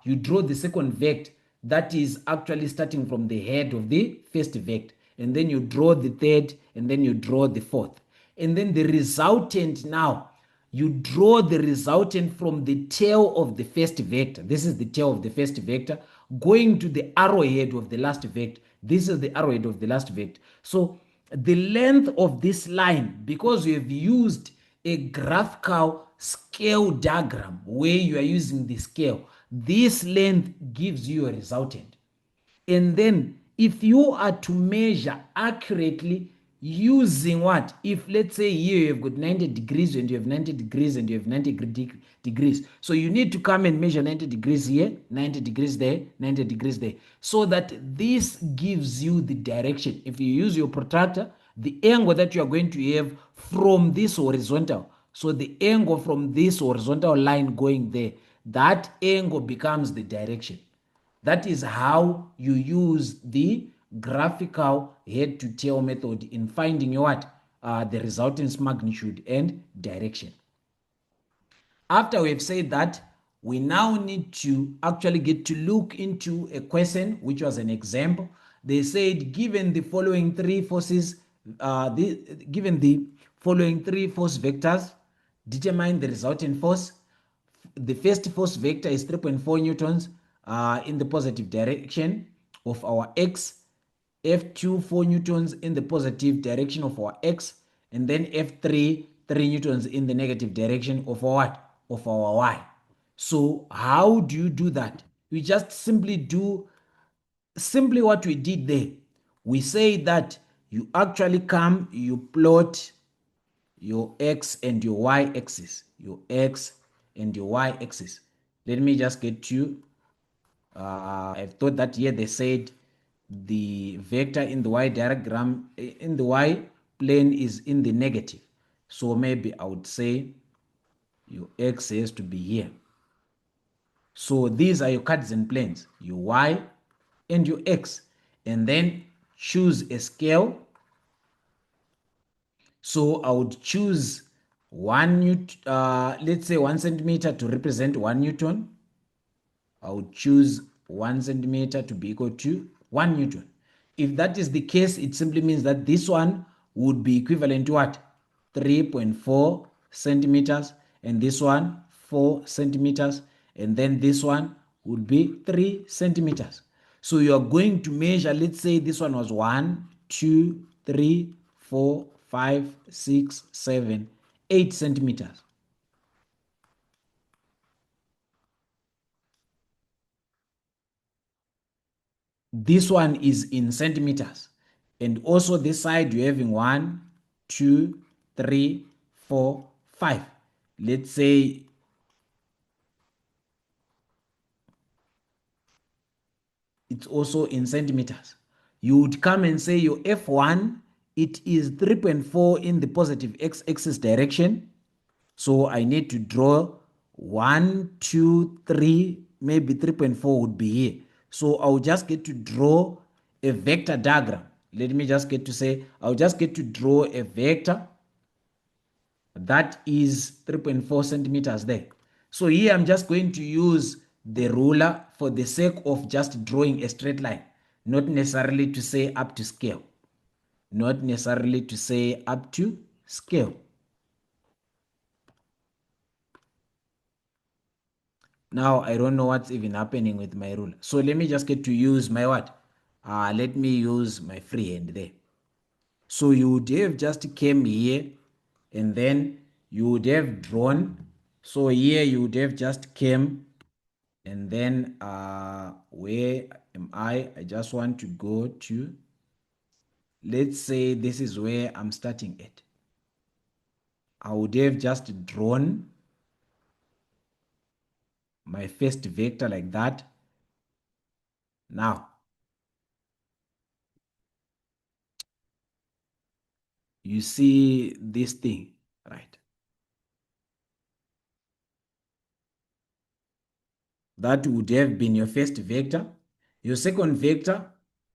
You draw the second vector, that is actually starting from the head of the first vector. And then you draw the third, and then you draw the fourth. And then the resultant now, you draw the resultant from the tail of the first vector. This is the tail of the first vector going to the arrowhead of the last vector. This is the arrowhead of the last vector. So the length of this line, because you have used a graphical scale diagram where you are using the scale, this length gives you a resultant. And then if you are to measure accurately using what? If let's say here you have got 90 degrees and you have 90 degrees and you have 90 degrees. So you need to come and measure 90 degrees here, 90 degrees there, 90 degrees there. So that this gives you the direction. If you use your protractor, the angle that you are going to have from this horizontal. So the angle from this horizontal line going there, that angle becomes the direction. That is how you use the graphical head to tail method in finding your what? The resultant's magnitude and direction. After we've said that, we now need to actually get to look into a question, which was an example. They said, given the following three forces, given the following three force vectors, determine the resultant force. The first force vector is 3.4 newtons in the positive direction of our x, F2 4 newtons in the positive direction of our x, and then F3 3 newtons in the negative direction of our what? Of our y. So how do you do that? We just simply do what we did there. We say that you actually come, you plot your x and your y axis, your x and your y axis. Let me just get you. I thought that here they said the vector in the y diagram in the y plane is in the negative. So maybe I would say your x has to be here. So these are your Cartesian planes, your y and your x. And then choose a scale. So I would choose let's say 1 centimeter to represent 1 Newton. I would choose 1 centimeter to be equal to 1 Newton. If that is the case, it simply means that this one would be equivalent to what? 3.4 centimeters, and this one 4 centimeters, and then this one would be 3 centimeters. So you are going to measure, let's say this one was 1, 2, 3, 4, 5, 6, 7, 8 centimeters. This one is in centimeters. And also this side, you're having 1, 2, 3, 4, 5. Let's say it's also in centimeters. You would come and say your F1, it is 3.4 in the positive x-axis direction. So I need to draw 1, 2, 3, maybe 3.4 would be here. So I'll just get to draw a vector diagram. Let me just get to say, I'll just get to draw a vector that is 3.4 centimeters there. So here I'm just going to use the ruler for the sake of just drawing a straight line, not necessarily to say up to scale. Not necessarily to say up to scale. Now I don't know what's even happening with my ruler. So let me just get to use my what? Let me use my freehand there. So you would have just came here and then you would have drawn. So here you would have just came and then where am I? I just want to go to, let's say this is where I'm starting at. I would have just drawn my first vector like that. Now, you see this thing, right? That would have been your first vector. Your second vector,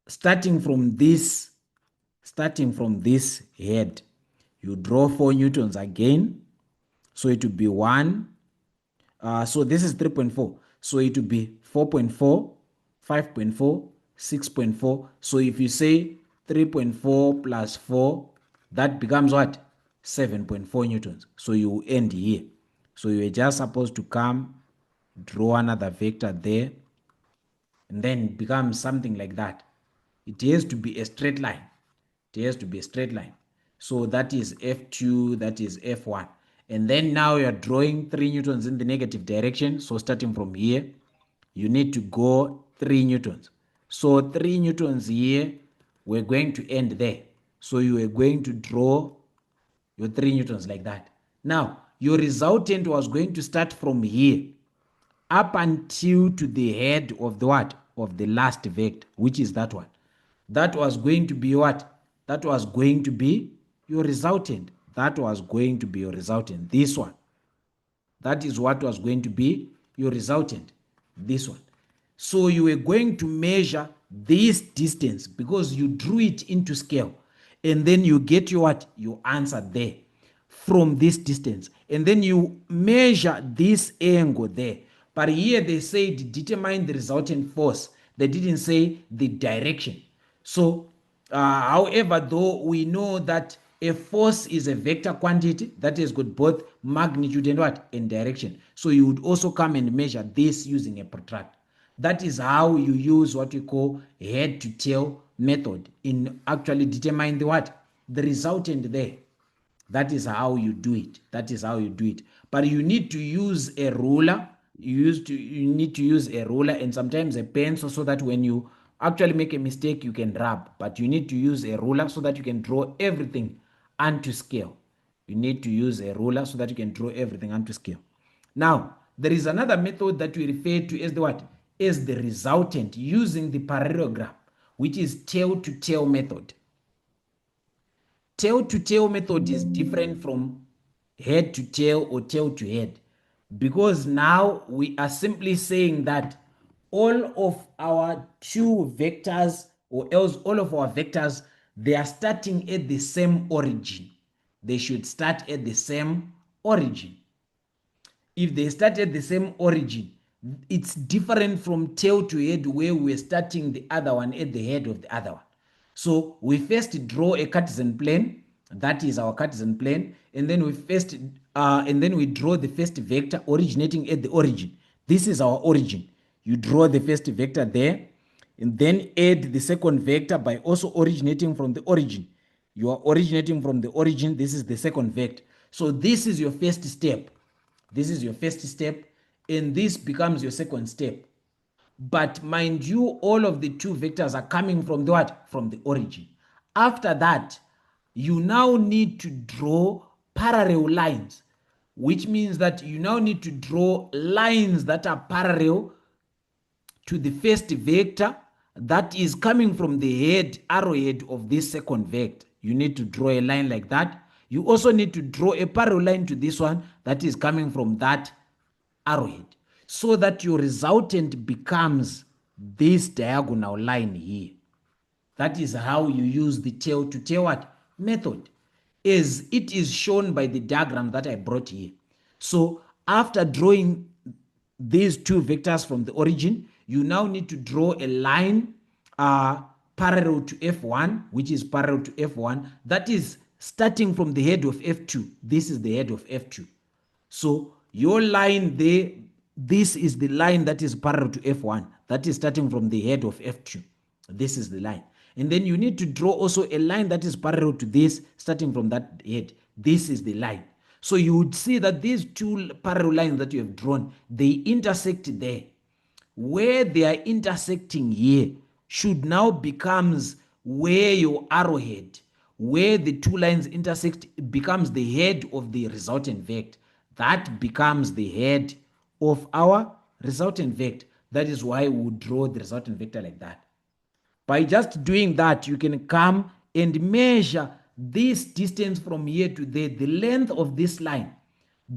starting from this head, you draw 4 newtons again. So it would be 1. So this is 3.4. So it would be 4.4, 5.4, 6.4. So if you say 3.4 plus 4, that becomes what? 7.4 newtons. So you end here. So you are just supposed to come, draw another vector there, and then it becomes something like that. It has to be a straight line. It has to be a straight line. So that is F2, that is F1. And then now you're drawing 3 newtons in the negative direction. So starting from here, you need to go 3 newtons. So 3 newtons here, we're going to end there. So you are going to draw your 3 newtons like that. Now, your resultant was going to start from here up until to the head of the what? Of the last vector, which is that one. That was going to be what? That was going to be your resultant. That was going to be your resultant. This one. That is what was going to be your resultant. This one. So you were going to measure this distance because you drew it into scale. And then you get your what? Your answer there from this distance. And then you measure this angle there. But here they said determine the resultant force. They didn't say the direction. So, however, though we know that a force is a vector quantity that has got both magnitude and what? And direction. So you would also come and measure this using a protractor. That is how you use what we call head to tail method in actually determine the what? The resultant there. That is how you do it. That is how you do it. But you need to use a ruler. You need to use a ruler and sometimes a pencil so that when you actually make a mistake, you can rub. But you need to use a ruler so that you can draw everything onto scale. You need to use a ruler so that you can draw everything onto scale. Now, there is another method that we refer to as the what? As the resultant using the parallelogram, which is tail to tail method. Tail to tail method is different from head to tail or tail to head because now we are simply saying that all of our two vectors or else all of our vectors, they are starting at the same origin. They should start at the same origin. If they start at the same origin, it's different from tail to head where we're starting the other one at the head of the other one. So we first draw a Cartesian plane, that is our Cartesian plane, and then we draw the first vector originating at the origin. This is our origin. You draw the first vector there, and then add the second vector by also originating from the origin. You are originating from the origin. This is the second vector. So this is your first step. This is your first step, and this becomes your second step. But mind you, all of the two vectors are coming from the what? From the origin. After that, you now need to draw parallel lines, which means that you now need to draw lines that are parallel to the first vector that is coming from the arrowhead of this second vector. You need to draw a line like that. You also need to draw a parallel line to this one that is coming from that arrowhead, so that your resultant becomes this diagonal line here. That is how you use the tail to tail what method, as it is shown by the diagram that I brought here. So after drawing these two vectors from the origin, you now need to draw a line parallel to F1, which is parallel to F1, that is starting from the head of F2. This is the head of F2. So your line there, this is the line that is parallel to F1, that is starting from the head of F2. This is the line. And then you need to draw also a line that is parallel to this, starting from that head. This is the line. So you would see that these two parallel lines that you have drawn, they intersect there. Where they are intersecting here should now becomes where your arrowhead, where the two lines intersect, becomes the head of the resultant vector. That becomes the head of our resultant vector. That is why we would draw the resultant vector like that. By just doing that, you can come and measure this distance from here to there. The length of this line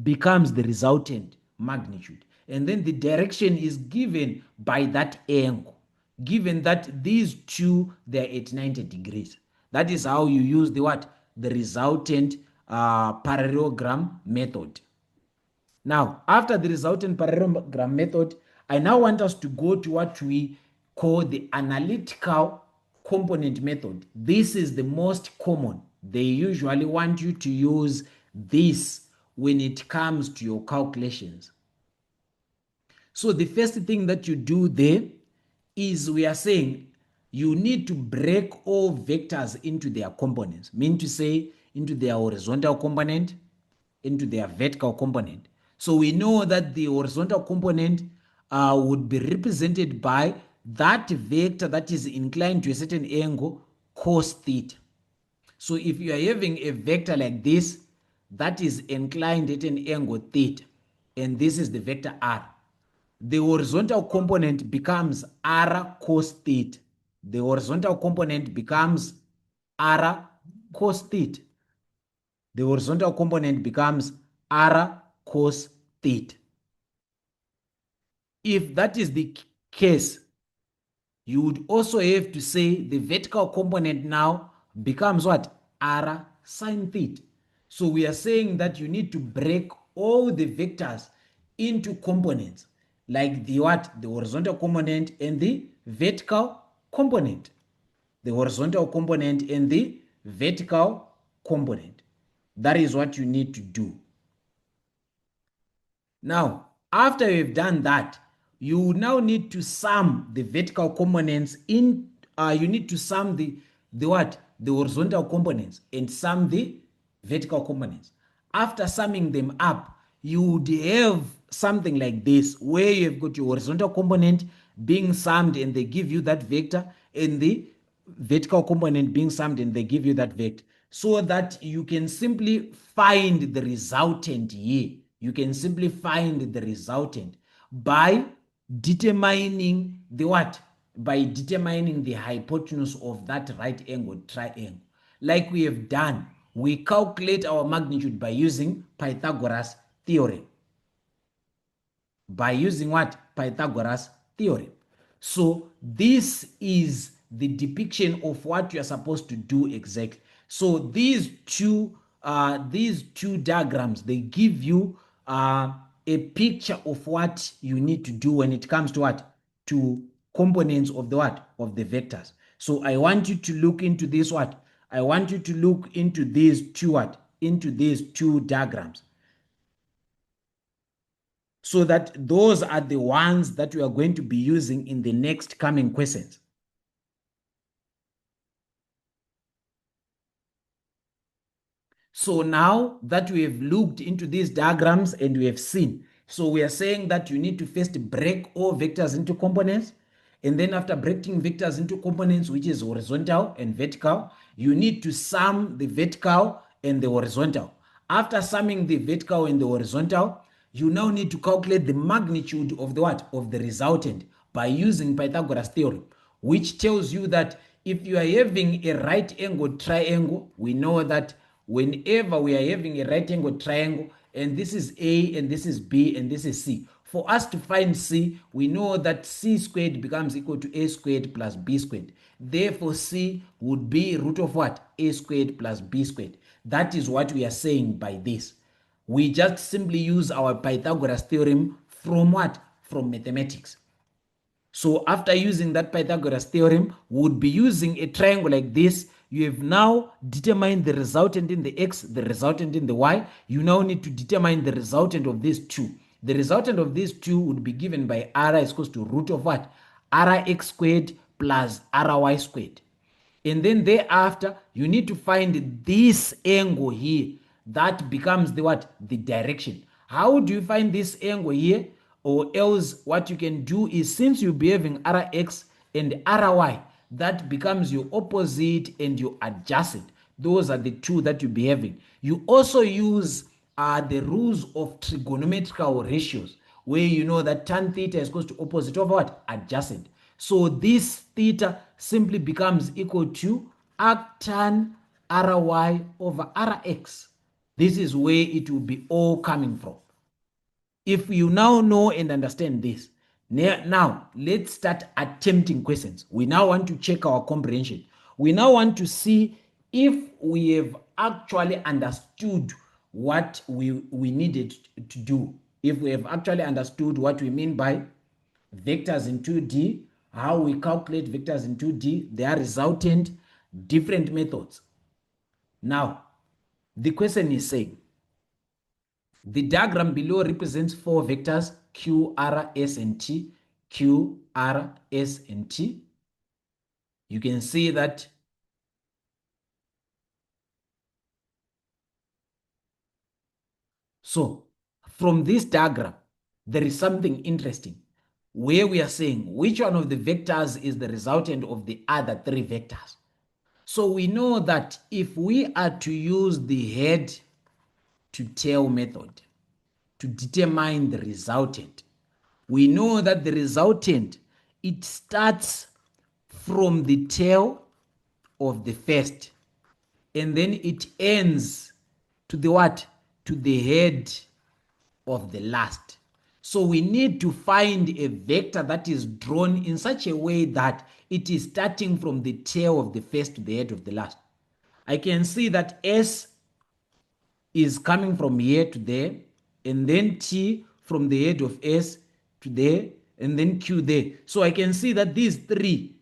becomes the resultant magnitude. And then the direction is given by that angle, given that these two, they're at 90 degrees. That is how you use the what? The resultant parallelogram method. Now, after the resultant parallelogram method, I now want us to go to what we call the analytical component method. This is the most common. They usually want you to use this when it comes to your calculations. So the first thing that you do there is we are saying you need to break all vectors into their components, mean to say into their horizontal component, into their vertical component. So we know that the horizontal component would be represented by that vector that is inclined to a certain angle, cos theta. So if you are having a vector like this that is inclined at an angle theta, and this is the vector r, the horizontal component becomes r cos theta. The horizontal component becomes r cos theta. The horizontal component becomes r cos theta. If that is the case, you would also have to say the vertical component now becomes what? R sin theta. So we are saying that you need to break all the vectors into components, like the what? The horizontal component and the vertical component. The horizontal component and the vertical component. That is what you need to do. Now, after you've done that, you now need to sum the vertical components in, you need to sum the what? The horizontal components and sum the vertical components. After summing them up, you would have something like this, where you've got your horizontal component being summed and they give you that vector, and the vertical component being summed and they give you that vector, so that you can simply find the resultant here. You can simply find the resultant by determining the what? By determining the hypotenuse of that right angled triangle. Like we have done, we calculate our magnitude by using Pythagoras theorem. By using what? Pythagoras theorem. So this is the depiction of what you are supposed to do exactly. So these two these two diagrams, they give you a picture of what you need to do when it comes to what? To components of the what? Of the vectors. So I want you to look into this what? I want you to look into these two what? Into these two diagrams. So that those are the ones that we are going to be using in the next coming questions. So now that we have looked into these diagrams and we have seen, so we are saying that you need to first break all vectors into components. And then after breaking vectors into components, which is horizontal and vertical, you need to sum the vertical and the horizontal. After summing the vertical and the horizontal, you now need to calculate the magnitude of the what? Of the resultant by using Pythagoras theorem, which tells you that if you are having a right angled triangle, we know that whenever we are having a right angled triangle, and this is A and this is B and this is C, for us to find C, we know that C squared becomes equal to A squared plus B squared. Therefore, C would be root of what? A squared plus B squared. That is what we are saying by this. We just simply use our Pythagoras theorem from what? From mathematics. So after using that Pythagoras theorem, we would be using a triangle like this. You have now determined the resultant in the x, the resultant in the y. You now need to determine the resultant of these two. The resultant of these two would be given by r is equals to root of what? Rx squared plus ry squared. And then thereafter, you need to find this angle here. That becomes the what? The direction. How do you find this angle here? Or else what you can do is, since you'll be having Rx and Ry, that becomes your opposite and your adjacent. Those are the two that you'll be having. You also use the rules of trigonometrical ratios, where you know that tan theta is equal to opposite of what? Adjacent. So this theta simply becomes equal to arctan Ry over Rx. This is where it will be all coming from. If you now know and understand this, now let's start attempting questions. We now want to check our comprehension. We now want to see if we have actually understood what we needed to do. If we have actually understood what we mean by vectors in 2D, how we calculate vectors in 2D, their resultant, different methods. Now, the question is saying, the diagram below represents four vectors Q, R, S, and T. Q, R, S, and T. You can see that so from this diagram, there is something interesting where we are saying which one of the vectors is the resultant of the other three vectors. So we know that if we are to use the head to tail method to determine the resultant, we know that the resultant, it starts from the tail of the first and then it ends to the what? To the head of the last. So we need to find a vector that is drawn in such a way that it is starting from the tail of the first to the head of the last. I can see that S is coming from here to there, and then T from the head of S to there, and then Q there. So I can see that these three,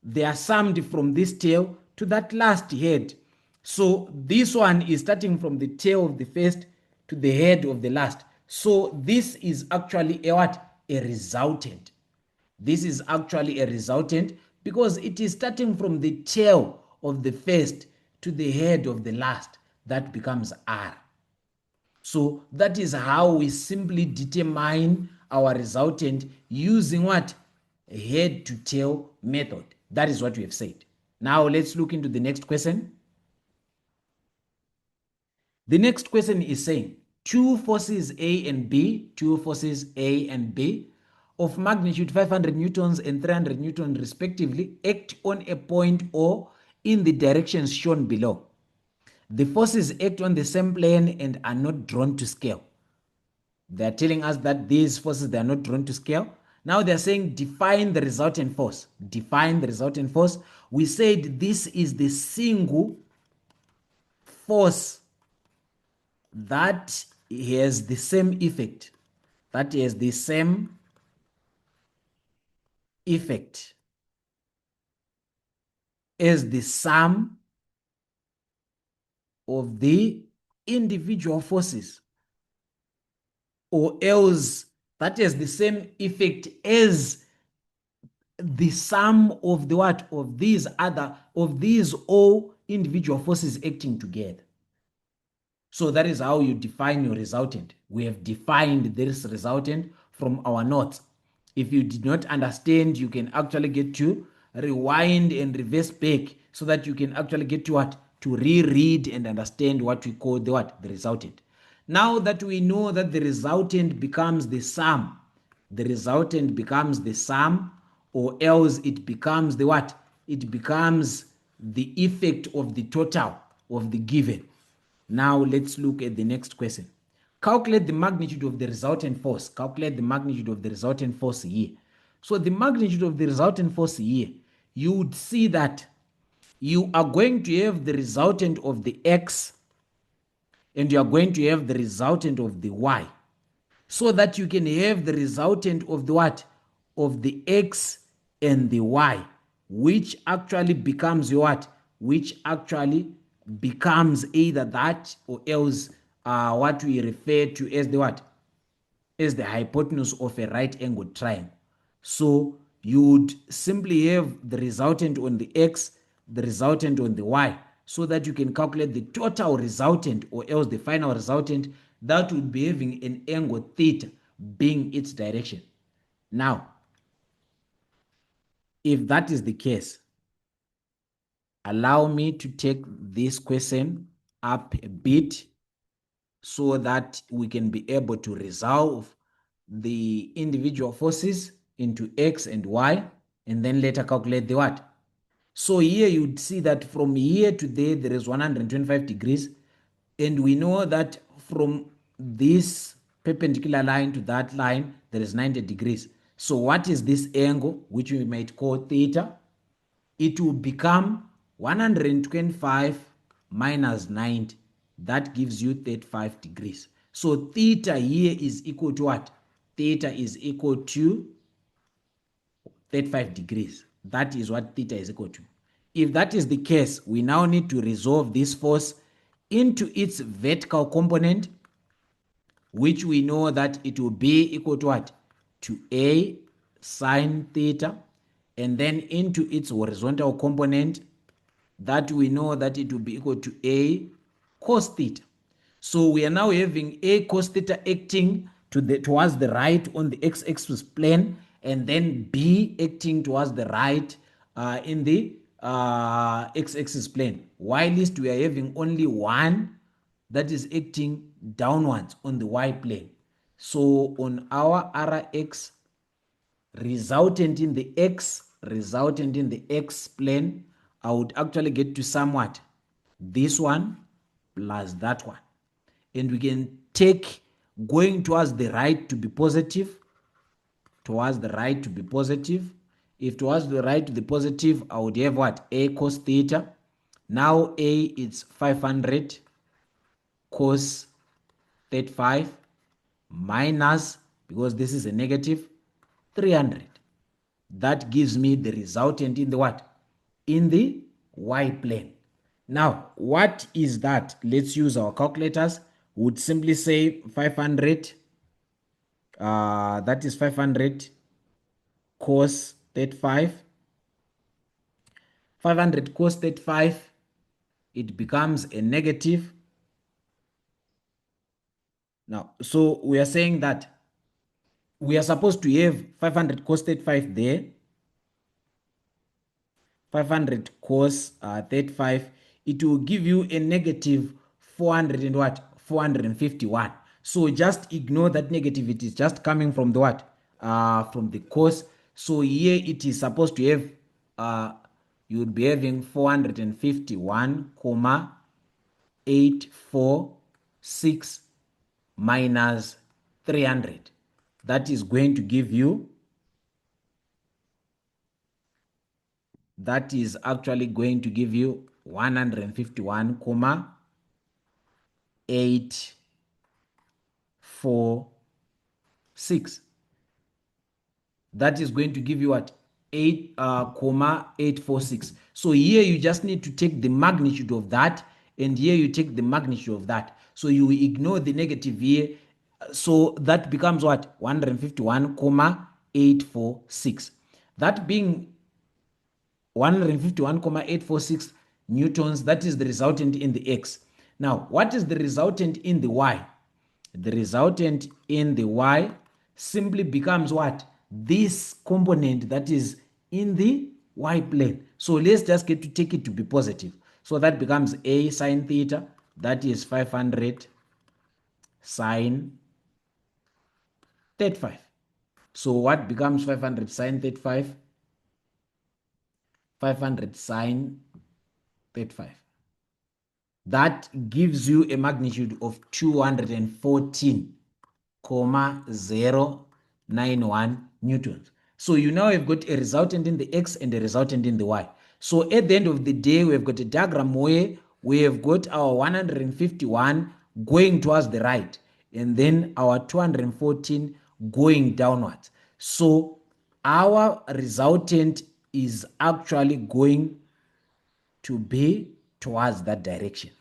they are summed from this tail to that last head. So this one is starting from the tail of the first to the head of the last. So this is actually a what? A resultant. This is actually a resultant because it is starting from the tail of the first to the head of the last. That becomes R. So that is how we simply determine our resultant using what? A head to tail method. That is what we have said. Now let's look into the next question. The next question is saying two forces A and B, two forces A and B of magnitude 500 newtons and 300 newtons respectively act on a point O in the directions shown below. The forces act on the same plane and are not drawn to scale. They're telling us that these forces, they are not drawn to scale. Now they're saying define the resultant force. Define the resultant force. We said this is the single force that has the same effect, that has the same effect as the sum of the individual forces, or else that has the same effect as the sum of the what of these other of these all individual forces acting together. So that is how you define your resultant. We have defined this resultant from our notes. If you did not understand, you can actually get to rewind and reverse back so that you can actually get to what to reread and understand what we call the what the resultant. Now that we know that the resultant becomes the sum, the resultant becomes the sum, or else it becomes the what? It becomes the effect of the total of the given. Now let's look at the next question. Calculate the magnitude of the resultant force. Calculate the magnitude of the resultant force here. So the magnitude of the resultant force here, you would see that you are going to have the resultant of the x and you are going to have the resultant of the y, so that you can have the resultant of the what of the x and the y, which actually becomes what which actually becomes either that or else what we refer to as the what is the hypotenuse of a right angled triangle. So you would simply have the resultant on the x, the resultant on the y, so that you can calculate the total resultant or else the final resultant that would be having an angle theta being its direction. Now, if that is the case, allow me to take this question up a bit so that we can be able to resolve the individual forces into x and y, and then later calculate the what. So here you'd see that from here to there is 125 degrees, and we know that from this perpendicular line to that line there is 90 degrees. So what is this angle, which we might call theta? It will become 125 minus 90. That gives you 35 degrees. So theta here is equal to what? Theta is equal to 35 degrees. That is what theta is equal to. If that is the case, we now need to resolve this force into its vertical component, which we know that it will be equal to what? To a sine theta, and then into its horizontal component, that we know that it will be equal to a cos theta. So we are now having a cos theta acting towards the right on the x-axis plane, and then b acting towards the right in the x-axis plane, whilst we are having only one that is acting downwards on the y plane. So on our Rx resultant in the x plane, I would actually get to somewhat this one plus that one, and we can take going towards the right to be positive, towards the right to be positive. If towards the right to the positive, I would have what? A cos theta. Now a is 500 cos 35 minus, because this is a negative, 300. That gives me the resultant in the what? In the y plane. Now, what is that? Let's use our calculators. We would simply say 500, that is 500 cos 35. 500 cos 35, it becomes a negative. Now, so we are saying that we are supposed to have 500 cos 35 there, 500 cos 35, it will give you a negative 400 and what? 451. So just ignore that negative. It is just coming from the what? From the cos. So here it is supposed to have, you would be having 451 comma 846 minus 300. That is going to give you, that is actually going to give you 151 comma 846. 846. That is going to give you what? 8, 846. So here you just need to take the magnitude of that, and here you take the magnitude of that. So you ignore the negative here. So that becomes what? 151,846. That being 151,846 newtons, that is the resultant in the x. Now, what is the resultant in the y? The resultant in the y simply becomes what? This component that is in the y plane. So let's just get to take it to be positive. So that becomes a sine theta, that is 500 sine 35. So what becomes 500 sine 35? 500 sine 35. That gives you a magnitude of 214,091 newtons. So you now have got a resultant in the x and a resultant in the y. So at the end of the day, we have got a diagram where we have got our 151 going towards the right, and then our 214 going downwards. So our resultant is actually going to be towards that direction.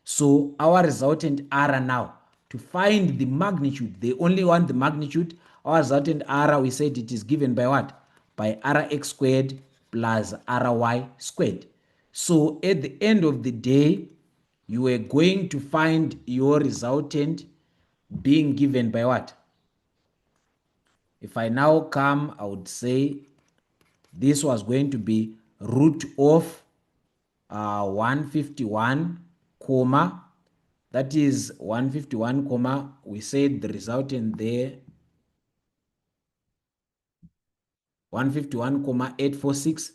So our resultant R now, to find the magnitude, they only want the magnitude. Our resultant R, we said it is given by what? By Rx squared plus Ry squared. So at the end of the day, you are going to find your resultant being given by what? If I now come, I would say this was going to be root of 151 comma, that is 151 comma, we said the resultant there 151 comma 846,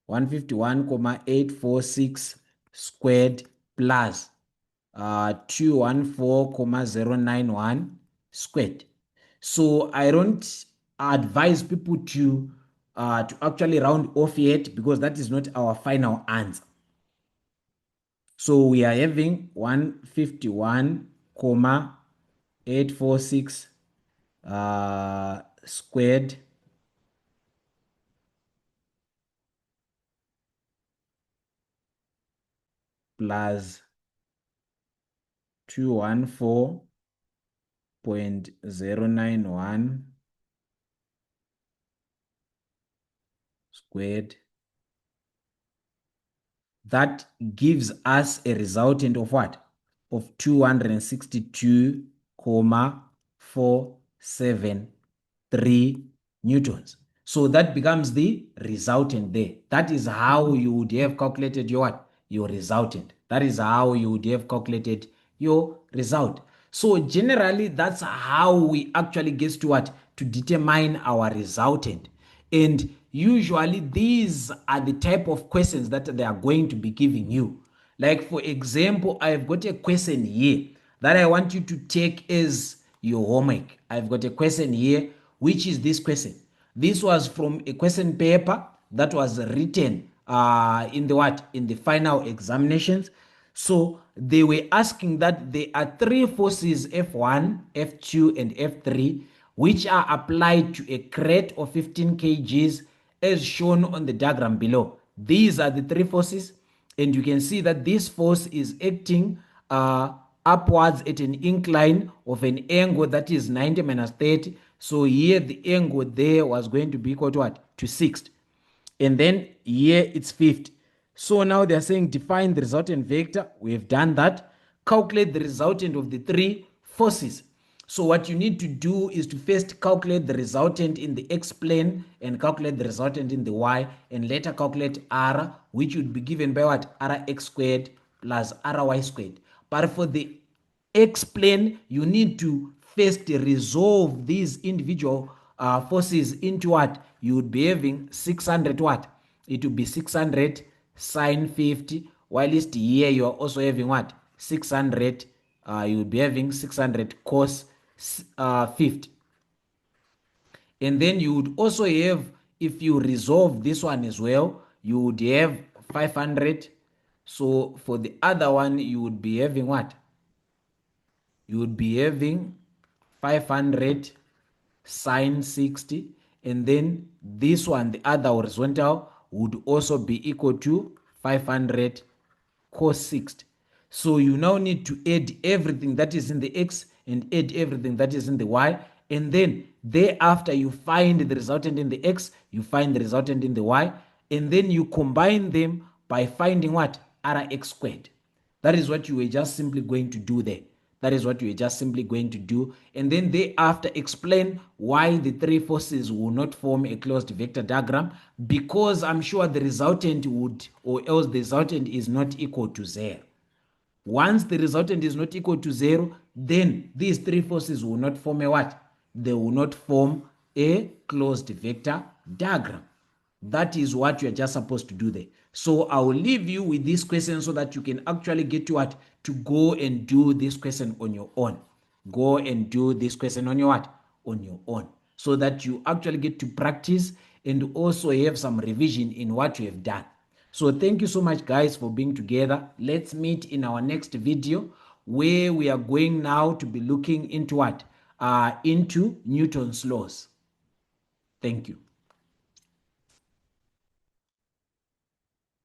151 comma 846 squared plus 214 comma 091 squared. So I don't advise people to actually round off yet, because that is not our final answer. So we are having 151 comma 846 squared plus 214.091 squared. That gives us a resultant of what? Of 262,473 newtons. So that becomes the resultant there. That is how you would have calculated your what? Your resultant. That is how you would have calculated your result. So generally, that's how we actually get to what? To determine our resultant. And usually these are the type of questions that they are going to be giving you. Like for example, I've got a question here that I want you to take as your homework. I've got a question here, which is this question. This was from a question paper that was written in the what? In the final examinations. So they were asking that there are three forces F1, F2, and F3, which are applied to a crate of 15 kgs as shown on the diagram below. These are the three forces, and you can see that this force is acting upwards at an incline of an angle that is 90 minus 30. So here the angle there was going to be equal to what? To 60. And then here it's 50. So now they're saying define the resultant vector. We have done that. Calculate the resultant of the three forces. So what you need to do is to first calculate the resultant in the x plane and calculate the resultant in the y, and later calculate r, which would be given by what? Rx squared plus ry squared. But for the x plane, you need to first resolve these individual forces into what? You would be having 600 what? It would be 600 sine 50, whilst here you are also having what? 600, you would be having 600 cos 50. And then you would also have, if you resolve this one as well, you would have 500. So for the other one, you would be having what? you would be having 500 sine 60, and then this one, the other horizontal, would also be equal to 500 cos 60. So you now need to add everything that is in the x and add everything that is in the y, and then thereafter you find the resultant in the x, you find the resultant in the y, and then you combine them by finding what? Rx squared. That is what you were just simply going to do there. That is what you were just simply going to do. And then thereafter explain why the three forces will not form a closed vector diagram, because I'm sure the resultant would, or else the resultant is not equal to 0. Once the resultant is not equal to 0, then these three forces will not form a what? They will not form a closed vector diagram. That is what you're just supposed to do there. So I will leave you with this question so that you can actually get to what? To go and do this question on your own. Go and do this question on your what? On your own. So that you actually get to practice and also have some revision in what you have done. So thank you so much, guys, for being together. Let's meet in our next video, where we are going now to be looking into what? Into Newton's laws. Thank you.